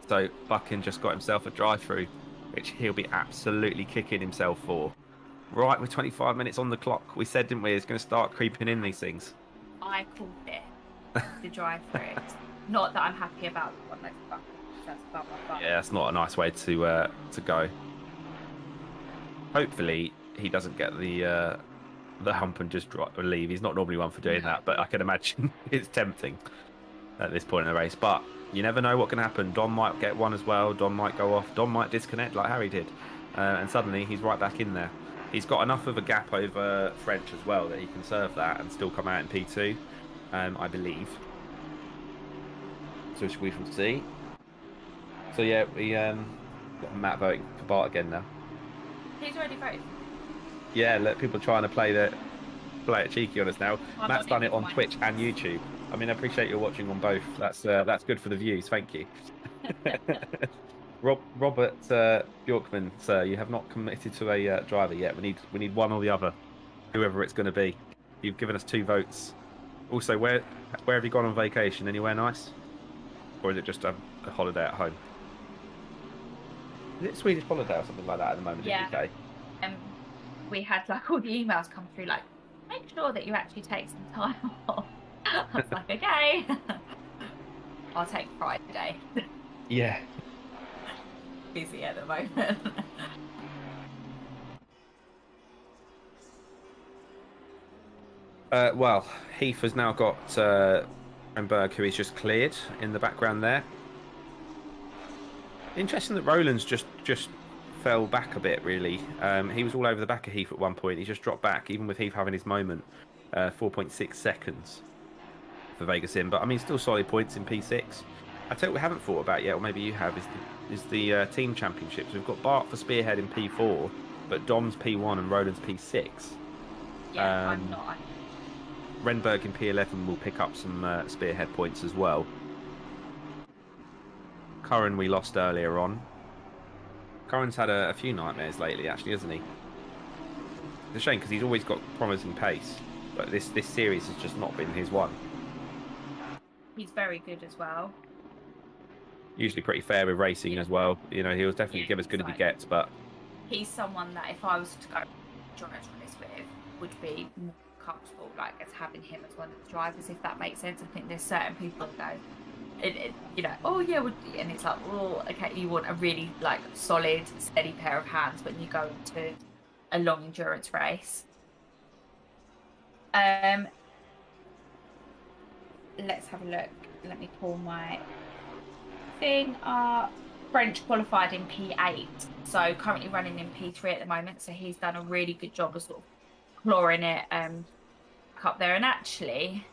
So Buchan just got himself a drive-through, which he'll be absolutely kicking himself for. Right, with 25 minutes on the clock. We said, didn't we, it's going to start creeping in these things. I called it the drive-through. Not that I'm happy about what that's blah, blah, blah. Yeah, that's not a nice way to go. Hopefully, he doesn't get the hump and just leave. He's not normally one for doing that, but I can imagine it's tempting at this point in the race. But you never know what can happen. Dom might get one as well. Dom might go off. Dom might disconnect like Harry did. And suddenly he's right back in there. He's got enough of a gap over French as well that he can serve that and still come out in P2, I believe. So we shall see. So yeah, we got Matt voting for Bart again now. He's already voted. Yeah, people trying to play it cheeky on us now. Matt's done it on Twitch and YouTube. I mean, I appreciate you're watching on both. That's good for the views. Thank you. Robert Bjorkman, sir, you have not committed to a driver yet. We need one or the other, whoever it's going to be. You've given us 2 votes. Also, where have you gone on vacation? Anywhere nice, or is it just a holiday at home? Is it Swedish holiday or something like that at the moment in the UK? We had like all the emails come through like, make sure that you actually take some time off. I was like, okay, I'll take Friday. Yeah. Busy at the moment. Well, Heath has now got Renberg, who he's just cleared in the background there. Interesting that Roland's just fell back a bit, really. He was all over the back of Heath at one point. He just dropped back, even with Heath having his moment. 4.6 seconds for Vegas in, but I mean, still solid points in P6. I tell you what we haven't thought about yet, or maybe you have, is the team championships. We've got Bart for Spearhead in P4, but Dom's P1 and Roland's P6. Yeah, I'm not. Renberg in P11 will pick up some Spearhead points as well. Curran we lost earlier on. Curran's had a few nightmares lately, actually, hasn't he? It's a shame because he's always got promising pace, but this series has just not been his one. He's very good as well. Usually pretty fair with racing as well. You know, he'll definitely give as good as he gets, but he's someone that if I was to go drive race with, would be more comfortable, like, as having him as one of the drivers, if that makes sense. I think there's certain people that go, you know, oh yeah, and it's like, oh, okay, you want a really like solid, steady pair of hands when you go into a long endurance race. Let's have a look. Let me pull my thing up. French qualified in P8, so currently running in P3 at the moment. So he's done a really good job of sort of clawing it up there. And actually,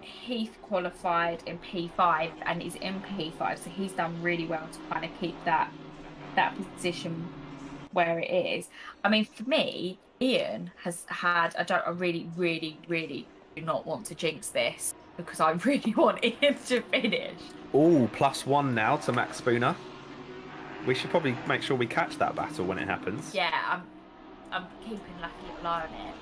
Heath qualified in P5 and is in P5, so he's done really well to kind of keep that position where it is. I mean, for me, Ian has had, I really do not want to jinx this because I really want Ian to finish. Oh, +1 now to Max Spooner. We should probably make sure we catch that battle when it happens. Yeah, I'm keeping lucky little eye on it.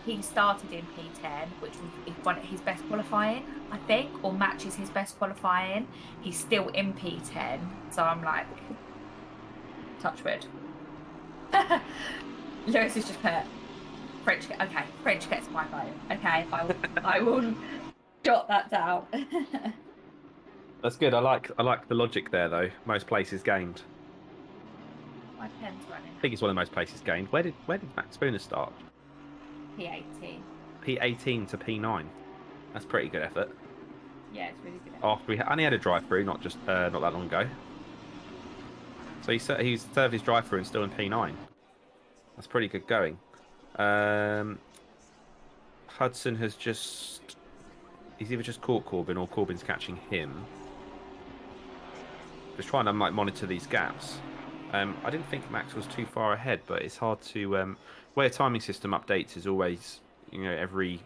he started in P10, which was one of his best qualifying, I think, or matches his best qualifying. He's still in P10, so I'm like, touch wood. Lewis has just put French. Okay, French gets my vote. Okay, I will jot that down. That's good. I like the logic there, though. Most places gained. My pen's running. I think it's one of the most places gained. Where did Max Spooner start? P18. P18 to P9. That's pretty good effort. Yeah, it's really good. After we only had a drive-through, not that long ago. So he's served his drive-through and still in P9. That's pretty good going. Hudson has he's either just caught Corbin or Corbin's catching him. Just trying to monitor these gaps. I didn't think Max was too far ahead, but it's hard to where timing system updates is always, it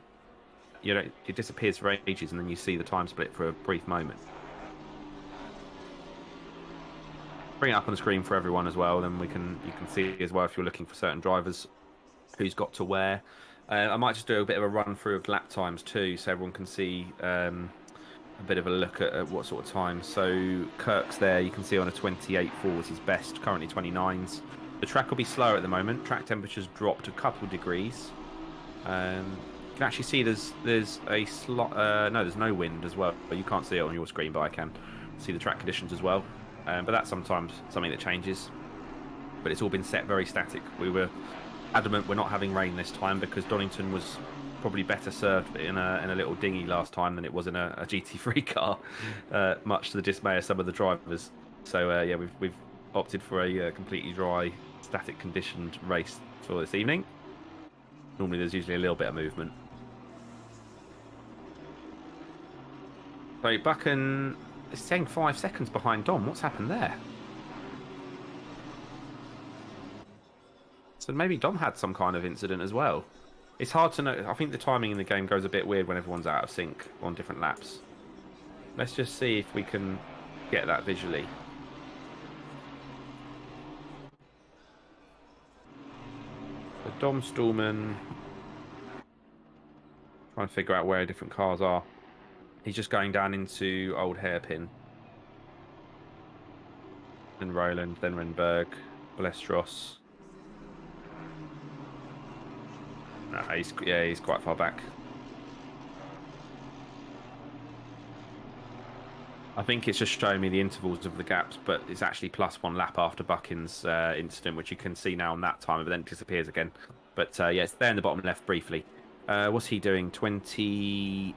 disappears for ages and then you see the time split for a brief moment. Bring it up on the screen for everyone as well, then you can see as well if you're looking for certain drivers who's got to where. I might just do a bit of a run through of lap times too, so everyone can see a bit of a look at what sort of time. So Kirk's there, you can see on a 28.4 is his best, currently 29s. The track will be slower at the moment. Track temperature's dropped a couple degrees. You can actually see there's a there's no wind as well, but you can't see it on your screen, but I can see the track conditions as well. But that's sometimes something that changes. But it's all been set very static. We were adamant we're not having rain this time because Donington was probably better served in a little dinghy last time than it was in a GT3 car, much to the dismay of some of the drivers. So yeah, we've opted for a completely dry, static conditioned race for this evening. Normally there's usually a little bit of movement. So Buchan is saying 5 seconds behind Dom. What's happened there? So maybe Dom had some kind of incident as well. It's hard to know. I think the timing in the game goes a bit weird when everyone's out of sync on different laps. Let's just see if we can get that visually. So Dom Stallman, trying to figure out where different cars are. He's just going down into Old Hairpin. Then Roland, then Renberg, Balestros. No, he's quite far back. I think it's just showing me the intervals of the gaps, but it's actually +1 lap after Buchan's incident, which you can see now on that timer, but then it disappears again. But yeah, it's there in the bottom left briefly. What's he doing? 28.1,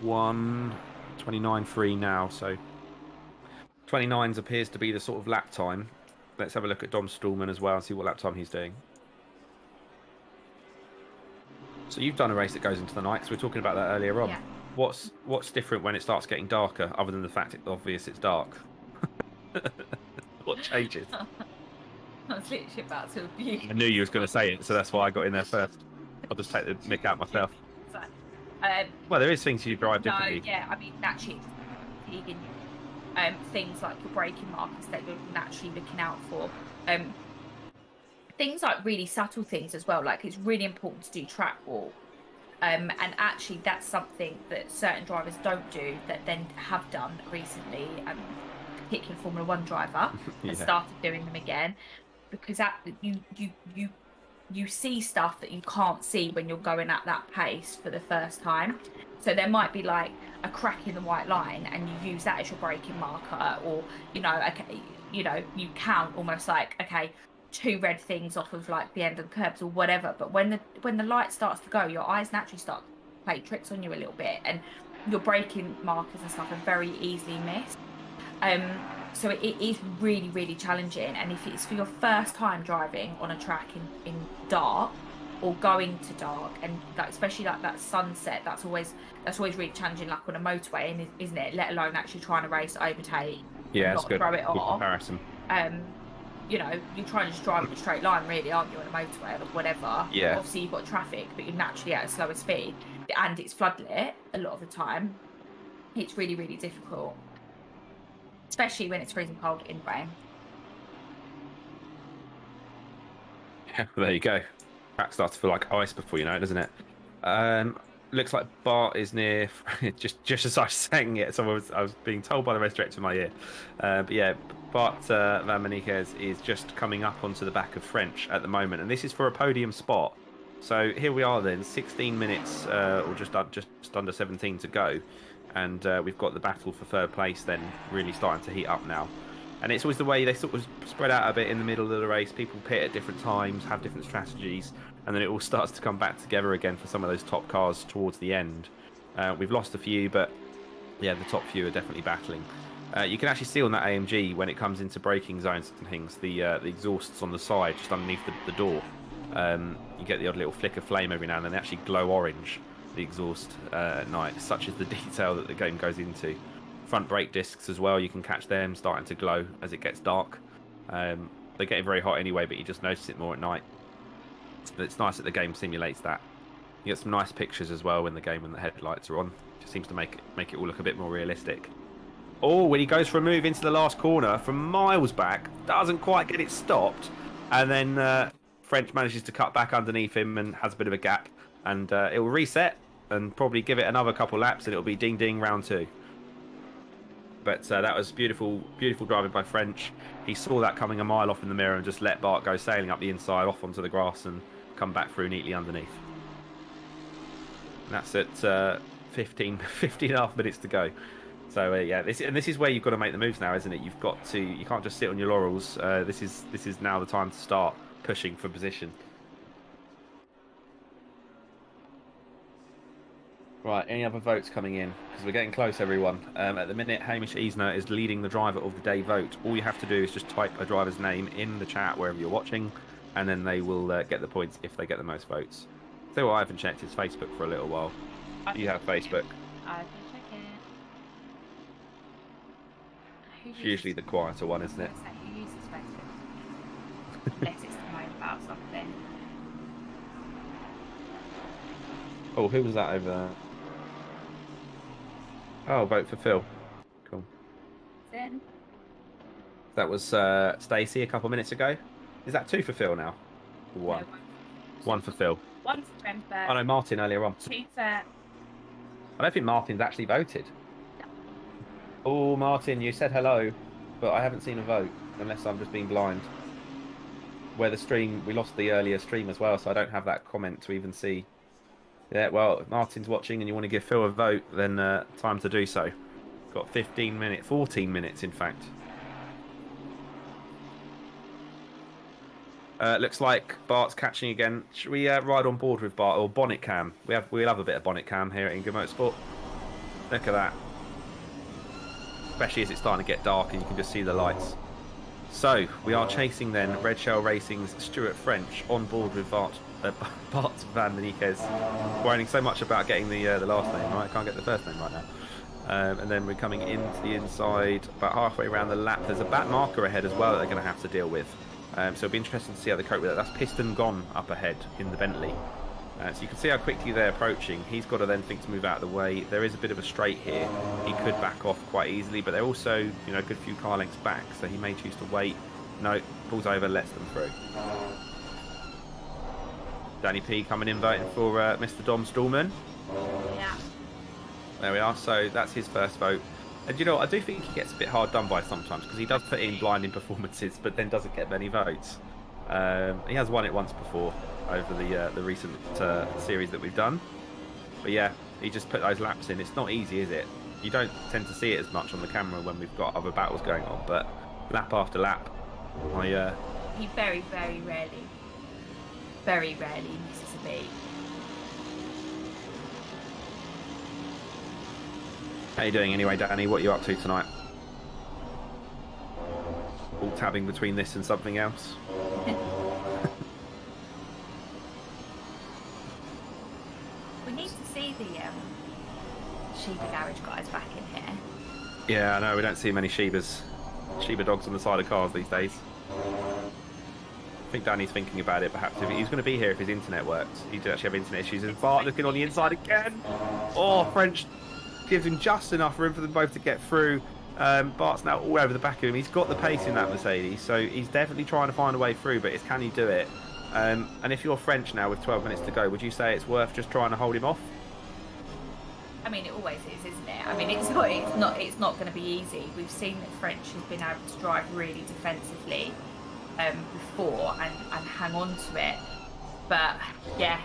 29.3 now, so 29s appears to be the sort of lap time. Let's have a look at Dom Stallman as well and see what lap time he's doing. So you've done a race that goes into the night, because we were talking about that earlier on. Yeah. What's different when it starts getting darker, other than the fact it's obvious it's dark? What changes? I was literally about to abuse. I knew you was going to say it, so that's why I got in there first. I'll just take the mick out myself. So, well, there is things you drive no, differently. yeah, I mean, naturally, things like your braking markers that you're naturally looking out for. Things like really subtle things as well, like it's really important to do track walk. And actually that's something that certain drivers don't do that then have done recently, particularly Formula 1 driver has started doing them again, because you see stuff that you can't see when you're going at that pace for the first time. So there might be like a crack in the white line and you use that as your braking marker, or you count almost like, okay, 2 red things off of like the end of the curbs or whatever. But when the light starts to go, your eyes naturally start to play tricks on you a little bit, and your braking markers and stuff are very easily missed. So it is really, really challenging. And if it's for your first time driving on a track in dark or going to dark, and like, especially like that sunset, that's always really challenging, like on a motorway, and isn't it? Let alone actually trying to race, overtake, yeah, not it's good. throw it Good off. comparison. You're trying to just drive in a straight line, really, aren't you, on a motorway or whatever? Yeah. Obviously, you've got traffic, but you're naturally at a slower speed, and it's floodlit a lot of the time. It's really, really difficult, especially when it's freezing cold in rain. Yeah, there you go. Track starts to feel like ice before you know it, doesn't it? Looks like Bart is near. just as I was saying it, so I was being told by the race director in my ear. But yeah, Bart Van Maniquez is just coming up onto the back of French at the moment, and this is for a podium spot. So here we are then, 16 minutes or just under 17 to go, and we've got the battle for third place then really starting to heat up now. And it's always the way they sort of spread out a bit in the middle of the race. People pit at different times, have different strategies, and then it all starts to come back together again for some of those top cars towards the end. We've lost a few, but yeah, the top few are definitely battling. You can actually see on that AMG when it comes into braking zones and things, the exhausts on the side, just underneath the door. You get the odd little flicker flame every now and then. They actually glow orange, the exhaust at night. Such is the detail that the game goes into. Front brake discs as well, you can catch them starting to glow as it gets dark. They're getting very hot anyway, but you just notice it more at night. But it's nice that the game simulates that. You get some nice pictures as well in the game when the headlights are on. Just seems to make it all look a bit more realistic. Oh, when he goes for a move into the last corner from miles back, doesn't quite get it stopped, and then French manages to cut back underneath him and has a bit of a gap, and it will reset and probably give it another couple laps, and it'll be ding ding round 2. But that was beautiful driving by French. He saw that coming a mile off in the mirror and just let Bart go sailing up the inside, off onto the grass, and come back through neatly underneath. And that's at 15 and a half minutes to go. So yeah, this is where you've got to make the moves now, isn't it? You can't just sit on your laurels. This is now the time to start pushing for position. Right, any other votes coming in? Because we're getting close, everyone. At the minute, Hamish Easner is leading the driver of the day vote. All you have to do is just type a driver's name in the chat wherever you're watching, and then they will get the points if they get the most votes. So what I haven't checked is Facebook for a little while. You have Facebook. I've been checking. It's usually the quieter one, isn't it? Who uses Facebook? Unless it's to moan about something. Oh, who was that over there? Oh, vote for Phil. Cool. Then That was Stacey a couple minutes ago. Is that 2 for Phil now? Or 1? No, 1 for Phil. 1 for Tremper. Oh no, Martin earlier on. 2 for. I don't think Martin's actually voted. No. Oh, Martin, you said hello, but I haven't seen a vote, unless I'm just being blind. Where the stream, we lost the earlier stream as well, so I don't have that comment to even see. Yeah, well, if Martin's watching and you want to give Phil a vote, then time to do so. Got 15 minutes, 14 minutes in fact. Looks like Bart's catching again. Should we ride on board with Bart, or bonnet cam? We'll have a bit of bonnet cam here at InGear Motorsport. Look at that. Especially as it's starting to get dark and you can just see the lights. So we are chasing then Red Shell Racing's Stuart French on board with Bart Van Maniquez, worrying so much about getting the last name right. I can't get the first name right now. And then we're coming into the inside, about halfway around the lap. There's a back marker ahead as well that they're going to have to deal with. So it'll be interesting to see how they cope with it. That's Piston Gone up ahead in the Bentley. So you can see how quickly they're approaching. He's got to then think to move out of the way. There is a bit of a straight here. He could back off quite easily, but they're also, a good few car lengths back, so he may choose to wait. No, pulls over, lets them through. Danny P coming in voting for Mr. Dom Stallman. Yeah. There we are. So that's his first vote. And you know what? I do think he gets a bit hard done by sometimes, because he does put in blinding performances, but then doesn't get many votes. He has won it once before over the recent series that we've done. But yeah, he just put those laps in. It's not easy, is it? You don't tend to see it as much on the camera when we've got other battles going on, but lap after lap, He very, very rarely misses a beat. How you doing anyway, Danny? What are you up to tonight? All tabbing between this and something else? We need to see the Shiba Garage guys back in here. Yeah, I know, we don't see many Shiba dogs on the side of cars these days. I think Danny's thinking about it, perhaps. If he's going to be here if his internet works. He did actually have internet issues. And Bart looking on the inside again. Oh, French gives him just enough room for them both to get through. Bart's now all over the back of him. He's got the pace in that Mercedes, so he's definitely trying to find a way through, but it's can he do it? And if you're French now with 12 minutes to go, would you say it's worth just trying to hold him off? I mean, it always is, isn't it? I mean, it's not going to be easy. We've seen that French has been able to drive really defensively before and hang on to it. But yeah.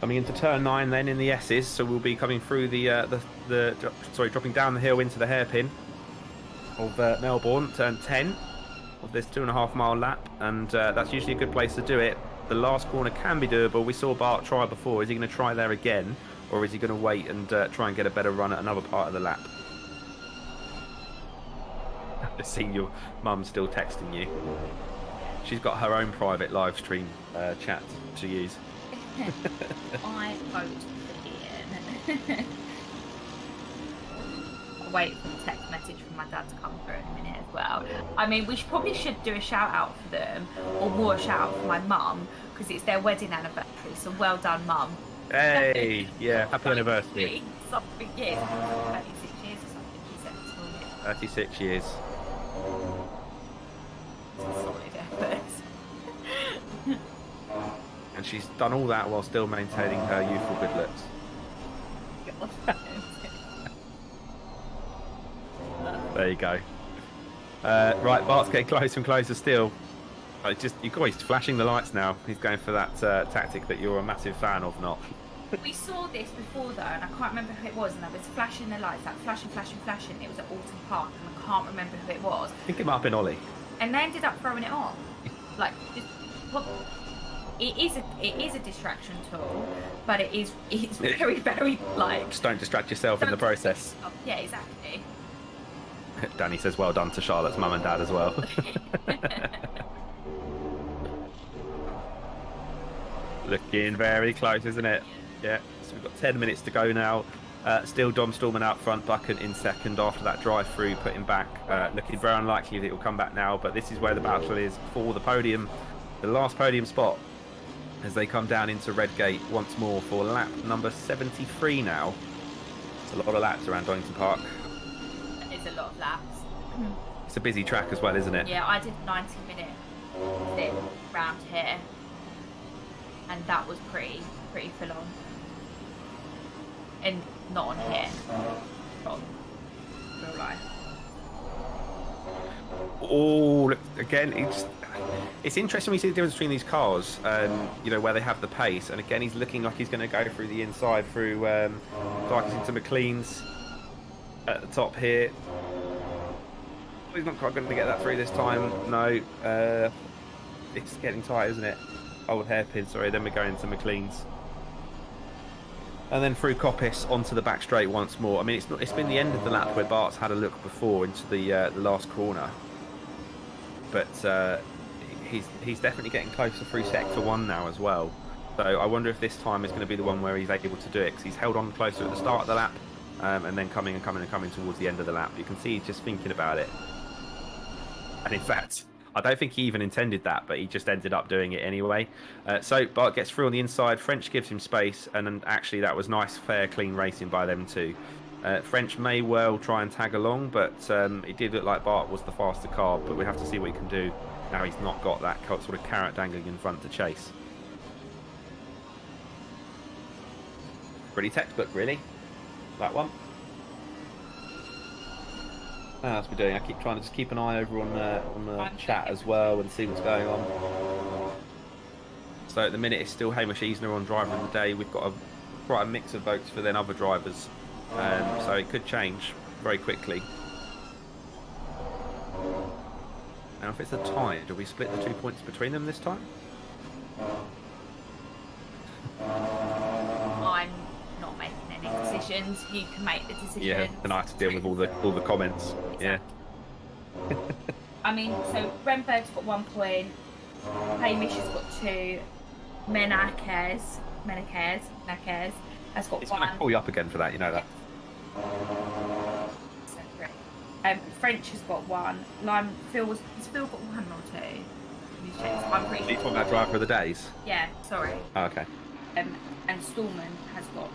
Coming into turn 9 then in the S's, so we'll be coming through dropping down the hill into the hairpin of Melbourne, turn 10 of this 2.5 mile lap, and that's usually a good place to do it. The last corner can be doable. We saw Bart try before. Is he going to try there again, or is he going to wait and try and get a better run at another part of the lap? I've seen your mum still texting you. She's got her own private live stream chat to use. I vote for Ian. I'll wait for the text message from my dad to come through in a minute as well. I mean, we probably should do a shout out for them, or more a shout out for my mum, because it's their wedding anniversary. So well done, mum. Hey, yeah, happy anniversary. Something years, 36 years or something. She said this morning. 36 years. It's a solid effort. And she's done all that while still maintaining her youthful good looks. There you go. Right, Bart's getting closer and closer still. He's flashing the lights now. He's going for that tactic that you're a massive fan of, not. We saw this before though, and I can't remember who it was, and I was flashing the lights, like flashing. It was at Alton Park, and I can't remember who it was. I think it might have been Ollie. And they ended up throwing it on. Like, it is a distraction tool, but it's very, very like. Just don't distract yourself in the process. Yeah, exactly. Danny says well done to Charlotte's mum and dad as well. Looking very close, isn't it? Yeah, so we've got 10 minutes to go now. Still Dom Stallman out front, Bucket in second after that drive-through, put him back. Looking very unlikely that he'll come back now, but this is where the battle is for the podium. The last podium spot as they come down into Redgate once more for lap number 73 now. It's a lot of laps around Donington Park. It is a lot of laps. It's a busy track as well, isn't it? Yeah, I did 90-minute thing round here, and that was pretty full on. And not on here, on real life. Oh, look, again, it's interesting when you see the difference between these cars, where they have the pace, and again, he's looking like he's going to go through the inside through Darkest into McLean's at the top here. He's not quite going to get that through this time. No, it's getting tight, isn't it? Old hairpin, sorry. Then we're going to McLean's, and then through Coppice onto the back straight once more. I mean, it's been the end of the lap where Bart's had a look before into the last corner, but he's definitely getting closer through sector 1 now as well. So I wonder if this time is going to be the one where he's able to do it, because he's held on closer at the start of the lap, and then coming towards the end of the lap. You can see he's just thinking about it. And in fact, I don't think he even intended that, but he just ended up doing it anyway. So Bart gets through on the inside. French gives him space, and actually that was nice, fair, clean racing by them too. French may well try and tag along, but it did look like Bart was the faster car, but we have to see what he can do. Now he's not got that sort of carrot dangling in front to chase. Pretty textbook, really, that one. That's what we're doing. I keep trying to just keep an eye over on the chat as well and see what's going on. So at the minute it's still Hamish Easner on driver of the day. We've got quite a mix of votes for then other drivers, so it could change very quickly. Now if it's a tie, do we split the 2 points between them this time? I'm not making any decisions. You can make the decision. Yeah, and I have to deal with all the comments. Exactly. Yeah. I mean, so Renberg's got 1 point. Hamish has got 2. Menakes has got It's 1. going to call you up again for that, you know that. French has got 1. Has Phil got 1 or 2? I'm pretty sure. Are you talking about driver of the days? Yeah, sorry. Oh, okay. And Stallman has got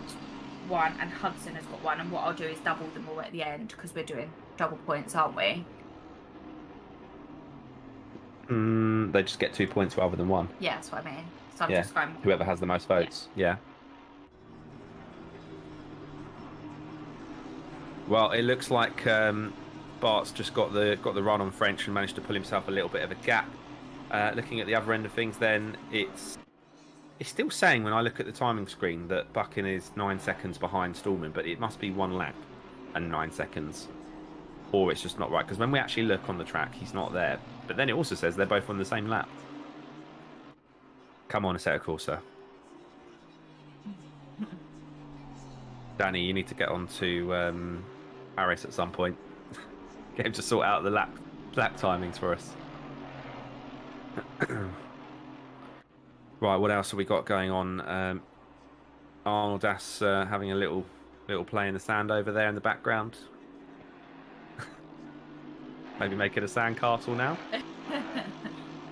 1, and Hudson has got 1. And what I'll do is double them all at the end, because we're doing double points, aren't we? They just get 2 points rather than one. Yeah, that's what I mean. So I'm Yeah, just going. whoever has the most Yeah. votes. Yeah. Well, it looks like Bart's just got the run on French and managed to pull himself a little bit of a gap. Looking at the other end of things, then it's still saying when I look at the timing screen that Buchan is 9 seconds behind Stallman, but it must be one lap and 9 seconds, or it's just not right. Because when we actually look on the track, he's not there. But then it also says they're both on the same lap. Come on, Assetto Corsa. Danny, you need to get on to Harris at some point. Get him to sort out the lap timings for us. Right, what else have we got going on? Arnold Das having a little play in the sand over there in the background. Maybe make it a sandcastle now.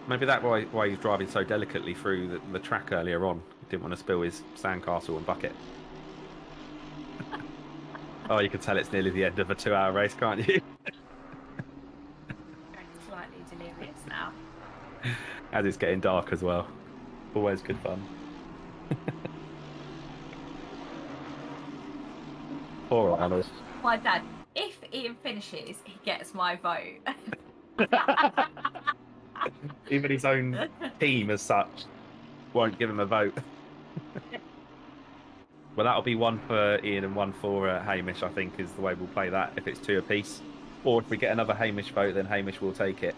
Maybe that's why he's driving so delicately through the track earlier on. He didn't want to spill his sandcastle and bucket. Oh, you can tell it's nearly the end of a 2-hour race, can't you? Slightly delirious now. As it's getting dark as well. Always good fun. Poor Arnold. My dad, if Ian finishes, he gets my vote. Even his own team as such won't give him a vote. Well, that'll be one for Ian and one for Hamish, I think, is the way we'll play that, if it's 2 apiece. Or if we get another Hamish vote, then Hamish will take it.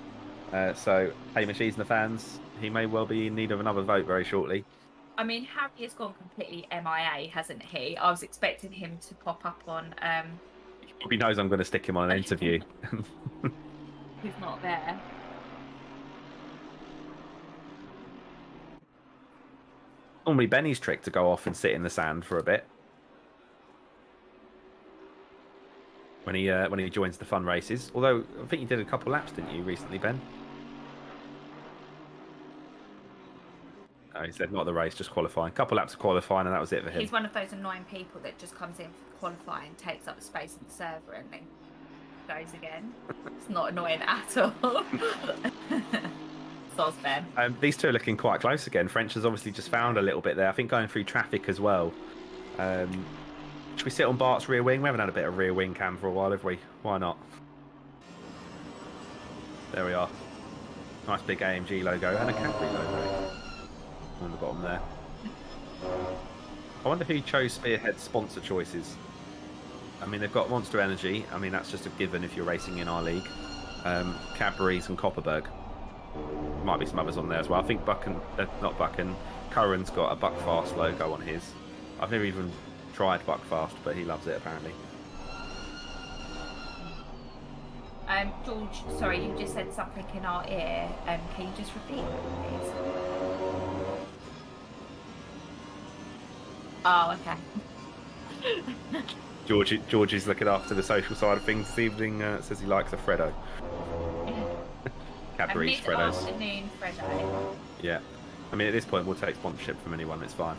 So, Hamish, he's the fans. He may well be in need of another vote very shortly. I mean, Harry has gone completely MIA, hasn't he? I was expecting him to pop up on... He knows I'm going to stick him on an interview. He's not there. Normally Benny's trick to go off and sit in the sand for a bit. When he joins the fun races. Although, I think you did a couple laps, didn't you, recently, Ben? Oh, he said not the race, just qualifying. A couple laps of qualifying, and that was it for him. He's one of those annoying people that just comes in for qualifying, takes up space in the server, and then goes again. It's not annoying at all. Soz Ben. These two are looking quite close again. French has obviously just found a little bit there. I think going through traffic as well. Should we sit on Bart's rear wing? We haven't had a bit of rear wing cam for a while, have we? Why not? There we are. Nice big AMG logo and a Cadbury logo on the bottom there. I wonder who chose Spearhead's sponsor choices. I mean, they've got Monster Energy. I mean, that's just a given if you're racing in our league. Cadbury's and Copperberg. Might be some others on there as well. I think not Buchan, Curran's got a Buckfast logo on his. I've never even tried Buckfast, but he loves it apparently. George, sorry, you just said something in our ear. Can you just repeat, please? Oh, okay. George is looking after the social side of things this evening. Says he likes a Freddo. Cadbury's Freddos. Afternoon Freddo. Yeah. I mean, at this point, we'll take sponsorship from anyone. It's fine.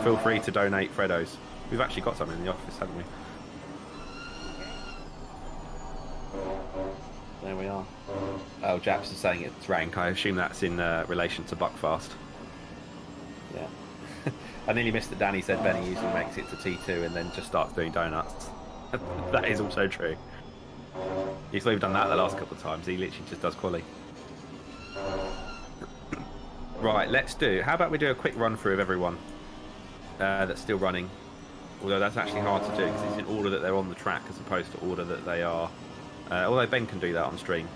Feel free to donate Freddos. We've actually got some in the office, haven't we? There we are. Oh, Japs is saying it's rank. I assume that's in relation to Buckfast. Yeah. I nearly missed that Danny said Benny usually makes it to T2 and then just starts doing donuts. That is also true. He's not even done that the last couple of times. He literally just does quali. Right, how about we do a quick run through of everyone that's still running. Although that's actually hard to do because it's in order that they're on the track as opposed to order that they are. Although Ben can do that on stream.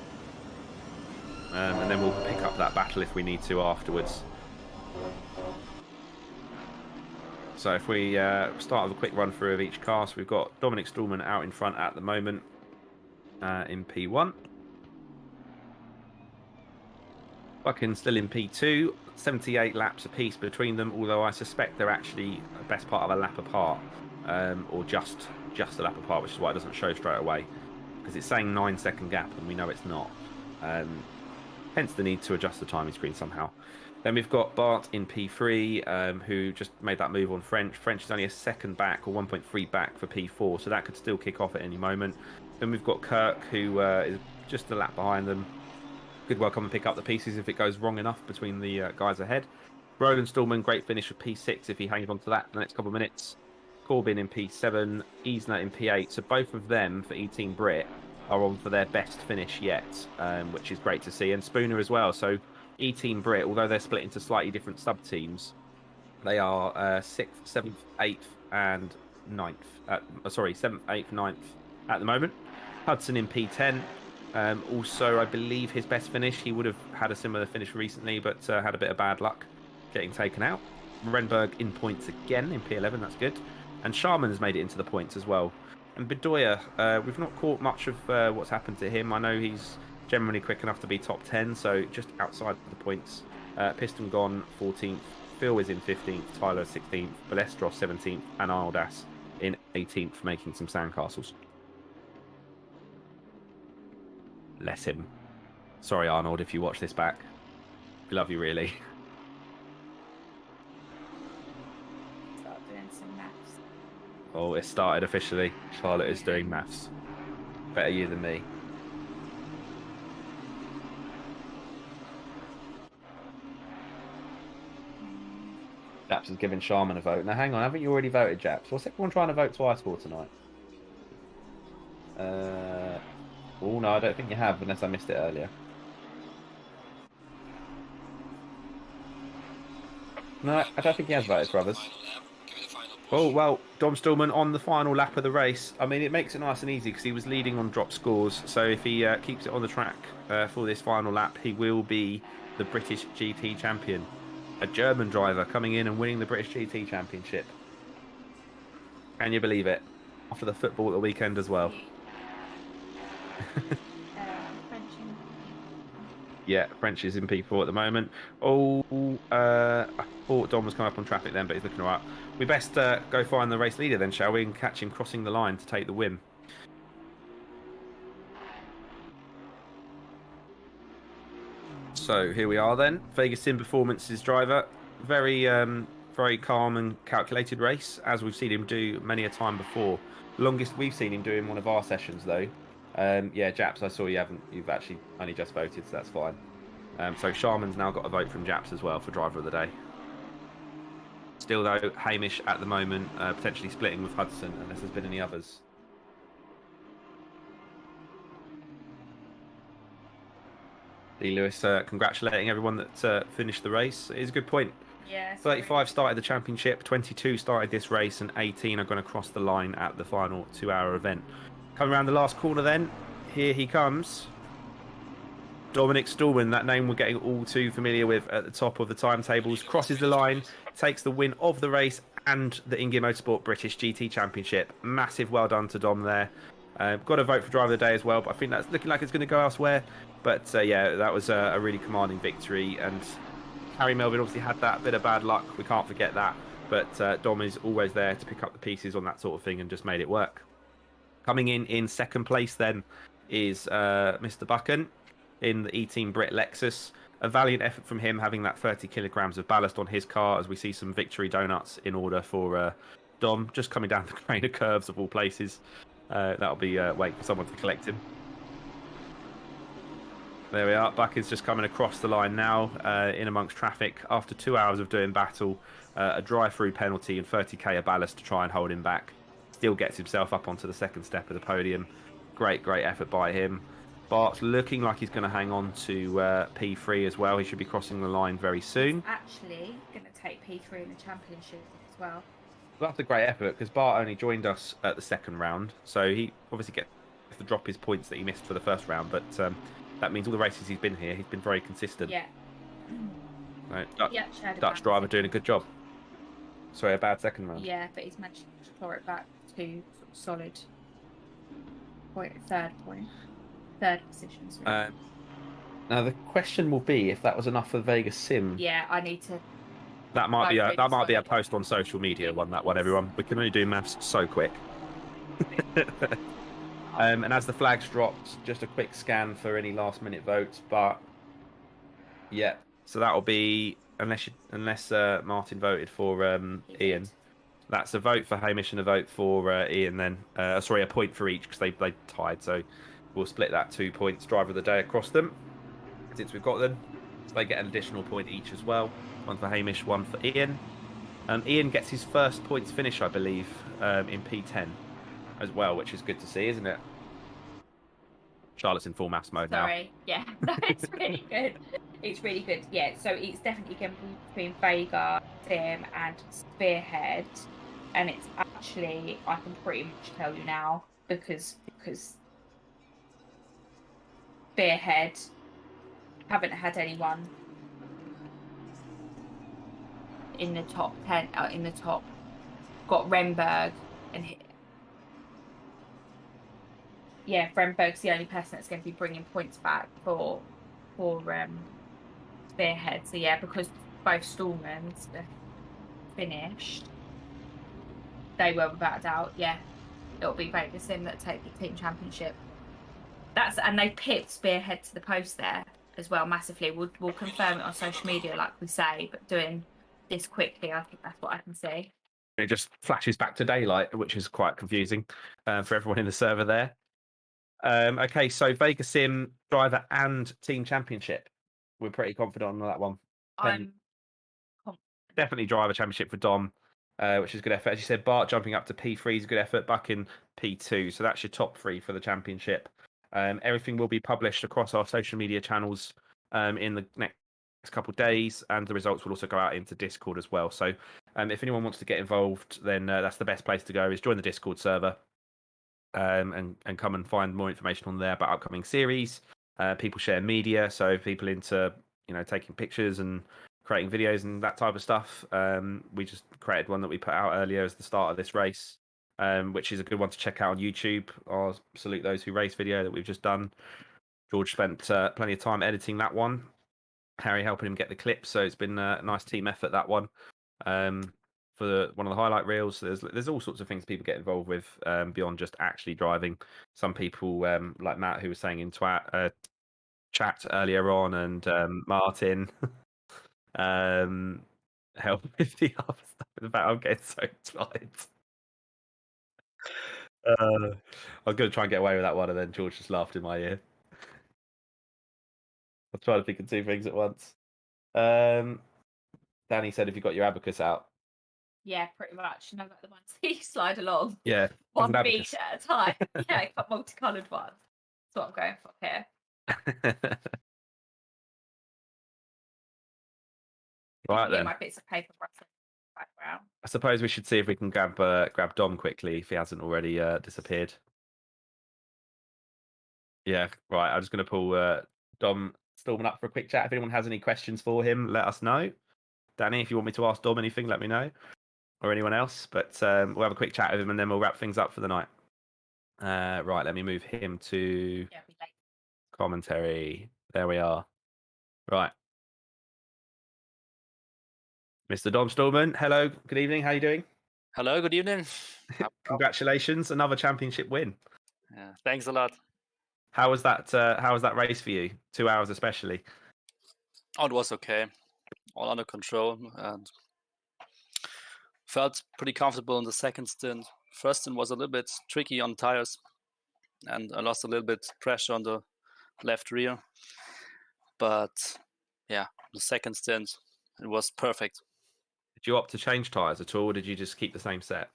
And then we'll pick up that battle if we need to afterwards. So if we start with a quick run through of each car, so we've got Dominic Stallman out in front at the moment in P1. Buchan still in P2, 78 laps apiece between them, although I suspect they're actually the best part of a lap apart, or just a lap apart, which is why it doesn't show straight away, because it's saying 9-second gap and we know it's not. Hence the need to adjust the timing screen somehow. Then we've got Bart in P3, who just made that move on French. French is only a second back, or 1.3 back for P4, so that could still kick off at any moment. Then we've got Kirk, who is just a lap behind them. could well come and pick up the pieces if it goes wrong enough between the guys ahead. Roland Stallman, great finish for P6 if he hangs on to that for the next couple of minutes. Corbin in P7, Easner in P8. So both of them for E-Team Brit are on for their best finish yet, which is great to see. And Spooner as well. So E-Team Brit, although they're split into slightly different sub-teams, they are 6th, 7th, 8th, and 9th. Sorry, 7th, 8th, 9th at the moment. Hudson in P10. Also, I believe his best finish, he would have had a similar finish recently, but had a bit of bad luck getting taken out. Renberg in points again in P11, that's good. And Sharman has made it into the points as well. And Bedoya, we've not caught much of what's happened to him. I know he's generally quick enough to be top 10, so just outside of the points. Piston gone 14th, Phil is in 15th, Tyler 16th, Balestros 17th, and Arnoldas in 18th, making some sandcastles. Bless him. Sorry, Arnold, if you watch this back. We love you, really. Start doing some maths. Oh, it started officially. Charlotte is doing maths. Better you than me. Japs has given Sharman a vote. Now, hang on, haven't you already voted, Japs? What's everyone trying to vote twice for tonight? Oh, no, I don't think you have, unless I missed it earlier. No, I don't think he has voted for others. Oh, well, Dom Stillman on the final lap of the race. I mean, it makes it nice and easy because he was leading on drop scores. So if he keeps it on the track for this final lap, he will be the British GT champion. A German driver coming in and winning the British GT Championship. Can you believe it? After the football at the weekend as well. Yeah, French is in P4 at the moment. Oh, I thought Dom was coming up on traffic then, but he's looking all right. We best go find the race leader then, shall we? And catch him crossing the line to take the win. So here we are then. Vegas Sim Performance's driver. Very, very calm and calculated race, as we've seen him do many a time before. Longest we've seen him do in one of our sessions, though. Yeah, Japs, I saw you've actually only just voted, so that's fine. So Sharman's now got a vote from Japs as well for driver of the day. Still, though, Hamish at the moment potentially splitting with Hudson, unless there's been any others. Lee Lewis congratulating everyone that finished the race. It is a good point. Yeah. 35 started the championship, 22 started this race, and 18 are going to cross the line at the final 2-hour event. Coming around the last corner then, here he comes. Dominic Stallman, that name we're getting all too familiar with at the top of the timetables, crosses the line, takes the win of the race and the InGear Motorsport British GT Championship. Massive well done to Dom there. Got a vote for driver of the day as well, but I think that's looking like it's going to go elsewhere. But yeah, that was a really commanding victory, and Harry Melvin obviously had that bit of bad luck. We can't forget that. But Dom is always there to pick up the pieces on that sort of thing and just made it work. Coming in second place then is Mr. Buchan in the E-Team Brit Lexus. A valiant effort from him, having that 30 kilograms of ballast on his car, as we see some victory donuts in order for Dom, just coming down the Craner curves of all places. That'll be waiting for someone to collect him. There we are. Buchan's just coming across the line now in amongst traffic after 2 hours of doing battle. A drive-through penalty and 30k of ballast to try and hold him back. Still gets himself up onto the second step of the podium. Great effort by him. Bart's looking like he's going to hang on to P3 as well. He should be crossing the line very soon. He's actually going to take P3 in the championship as well. That's a great effort because Bart only joined us at the second round, so he obviously gets to drop his points that he missed for the first round. But that means all the races he's been here, he's been very consistent. Yeah. Right. Dutch driver doing a good job. Sorry, a bad second round. Yeah, but he's managed to claw it back to solid third position. Now the question will be if that was enough for Vegas Sim. Yeah, I need to. That might be a post on social media. That one, everyone. We can only do maths so quick. And as the flags dropped, just a quick scan for any last-minute votes. But yeah, so that'll be unless Martin voted for Ian. That's a vote for Hamish and a vote for Ian. Then sorry, a point for each because they tied. So we'll split that 2 points. Driver of the day across them. since we've got them. So they get an additional point each as well. One for Hamish, one for Ian. Ian gets his first points finish, I believe, in P10 as well, which is good to see, isn't it? Charlotte's in full maths mode now. Sorry. Yeah. No, it's really good. It's really good. Yeah. So it's definitely going to be between Vega, Sim, and Spearhead, and it's actually I can pretty much tell you now because Spearhead haven't had anyone in the top 10 in the top. Got Renberg and yeah, Renberg's the only person that's going to be bringing points back for Spearhead. So yeah, because both Stallmans are finished, they were without a doubt. Yeah, it'll be Vegas Sim that take the team championship. And they pipped Spearhead to the post there as well massively. We'll confirm it on social media, like we say, but doing this quickly, I think that's what I can see. It just flashes back to daylight, which is quite confusing for everyone in the server there. Okay, so Vegas Sim driver and team championship. We're pretty confident on that one. I'm definitely driver championship for Dom, which is good effort. As you said, Bart jumping up to P3 is a good effort. Buck in P2, so that's your top 3 for the championship. Everything will be published across our social media channels in the next couple of days, and the results will also go out into Discord as well. So if anyone wants to get involved, then that's the best place to go, is join the Discord server and come and find more information on there about upcoming series. People share media, so people into taking pictures and creating videos and that type of stuff. We just created one that we put out earlier as the start of this race, which is a good one to check out on YouTube. I'll salute those who race video that we've just done. George spent plenty of time editing that one. Harry helping him get the clips, so it's been a nice team effort, that one. For one of the highlight reels, there's all sorts of things people get involved with beyond just actually driving. Some people, like Matt, who was saying in chat earlier on, and Martin, help with the other stuff. In fact, I'm getting so tired. I was going to try and get away with that one, and then George just laughed in my ear. I'm trying to think of 2 things at once. Danny said, "Have you got your abacus out?" Yeah, pretty much. Like the ones you slide along. Yeah, one beat at a time. Yeah, got multicoloured ones. That's what I'm going for here. Right then. My bits of paper background. I suppose we should see if we can grab Dom quickly if he hasn't already disappeared. Yeah, right. I'm just going to pull Dom Stallman up for a quick chat. If anyone has any questions for him, let us know. Danny, if you want me to ask Dom anything, let me know, or anyone else. But we'll have a quick chat with him and then we'll wrap things up for the night. Right, let me move him to commentary. There we are. Right. Mr. Dom Stallman, hello, good evening. How are you doing? Hello, good evening. Congratulations, another championship win. Yeah, thanks a lot. How was that race for you? 2 hours especially. Oh, it was okay. All under control and felt pretty comfortable in the second stint. First stint was a little bit tricky on tires and I lost a little bit pressure on the left rear. But yeah, the second stint, it was perfect. Did you opt to change tires at all, or did you just keep the same set?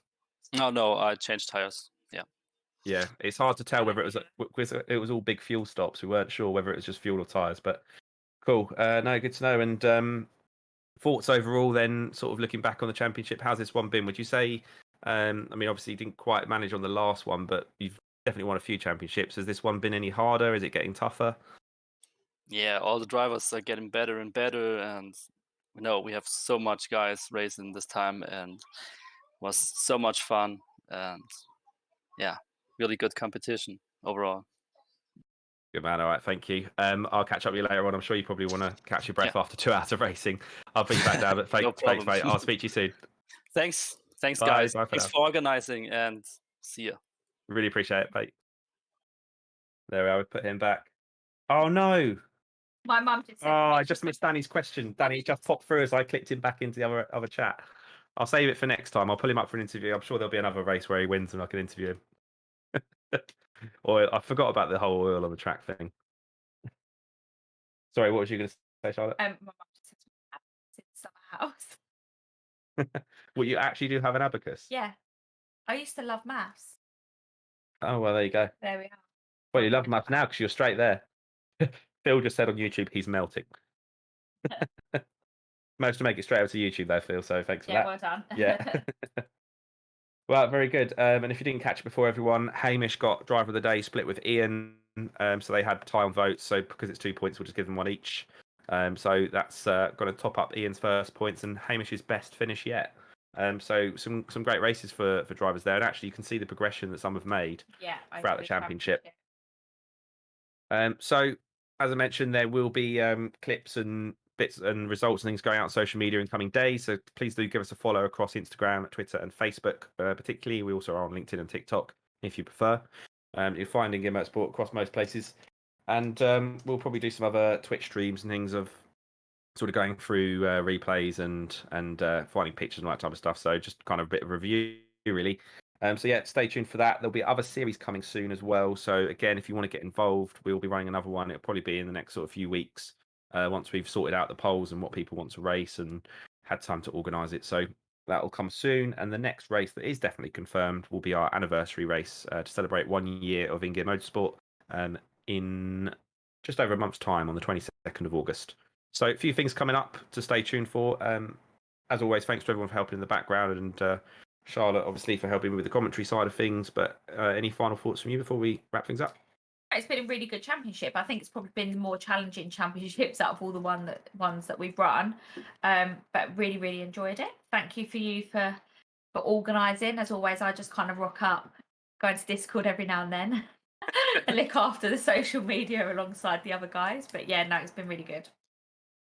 No, I changed tires. Yeah. Yeah, it's hard to tell whether it was all big fuel stops. We weren't sure whether it was just fuel or tires, but cool. No, good to know. And thoughts overall, then, sort of looking back on the championship, how's this one been? Would you say? I mean, obviously, you didn't quite manage on the last one, but you've definitely won a few championships. Has this one been any harder? Is it getting tougher? Yeah, all the drivers are getting better and better, and we have so much guys racing this time, and it was so much fun, and yeah, really good competition overall. Good man. All right, thank you. I'll catch up with you later on. I'm sure you probably want to catch your breath after 2 hours of racing. I'll bring you back down, but thanks, mate. I'll speak to you soon. Thanks, Bye, guys. bye Thanks for organizing, and see you. Really appreciate it, mate. There we are. We put him back. Oh no! My mum just said. Oh, I just missed Danny's question. Danny just popped through as I clicked him back into the other chat. I'll save it for next time. I'll pull him up for an interview. I'm sure there'll be another race where he wins and I can interview him. Or I forgot about the whole oil on the track thing. Sorry, what was you going to say, Charlotte? My mum just said it's in the summer house. Well, you actually do have an abacus. Yeah, I used to love maths. Oh, well, there you go. There we are. Well, you love maths now because you're straight there. Phil just said on YouTube he's melting. Managed to make it straight over to YouTube though, Phil. So thanks for that. Well done. Yeah. Well, very good. And if you didn't catch it before, everyone, Hamish got driver of the day split with Ian. So they had tie on votes. So because it's 2 points, we'll just give them one each. So that's going to top up Ian's first points and Hamish's best finish yet. So some great races for drivers there. And actually, you can see the progression that some have made throughout the championship. So as I mentioned, there will be clips and bits and results and things going out on social media in coming days. So please do give us a follow across Instagram, Twitter, and Facebook, particularly. We also are on LinkedIn and TikTok if you prefer. You'll find InGear Motorsport across most places. And we'll probably do some other Twitch streams and things of sort of going through replays and finding pictures and all that type of stuff. So just kind of a bit of review, really. So yeah, stay tuned for that. There'll be other series coming soon as well. So again, if you want to get involved, we'll be running another one. It'll probably be in the next sort of few weeks once we've sorted out the polls and what people want to race and had time to organise it. So that will come soon. And the next race that is definitely confirmed will be our anniversary race to celebrate 1 year of InGear Motorsport in just over a month's time on the 22nd of August. So a few things coming up to stay tuned for. As always, thanks to everyone for helping in the background and Charlotte, obviously, for helping with the commentary side of things. But any final thoughts from you before we wrap things up? It's been a really good championship. I think it's probably been the more challenging championships out of all the ones that we've run. But really, really enjoyed it. Thank you for organising. As always, I just kind of rock up, go into Discord every now and then, and look after the social media alongside the other guys. But yeah, no, it's been really good.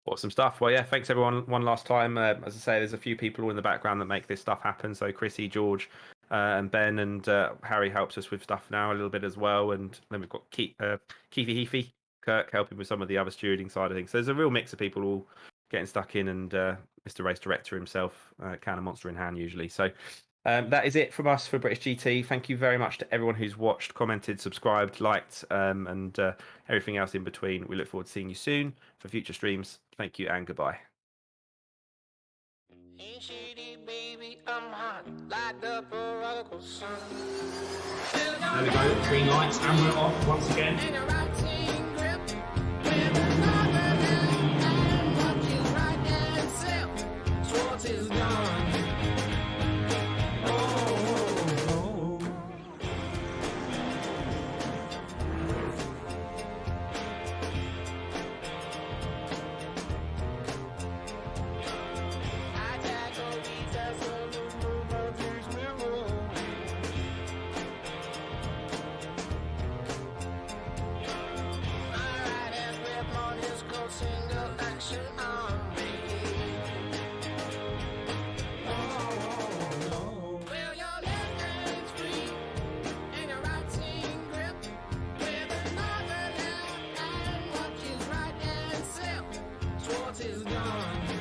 Awesome stuff. Well, yeah, thanks everyone one last time. As I say, there's a few people in the background that make this stuff happen. So Chrissy, George, and Ben and Harry helps us with stuff now a little bit as well. And then we've got Keefy Heafy, Kirk helping with some of the other stewarding side of things. So there's a real mix of people all getting stuck in, and Mr. Race Director himself, can of monster in hand usually. So that is it from us for British GT. Thank you very much to everyone who's watched, commented, subscribed, liked, and everything else in between. We look forward to seeing you soon for future streams. Thank you and goodbye. Ain't shitty, baby, I'm hot, like the prodigal son. There we go, green lights, and we're off once again. Is gone.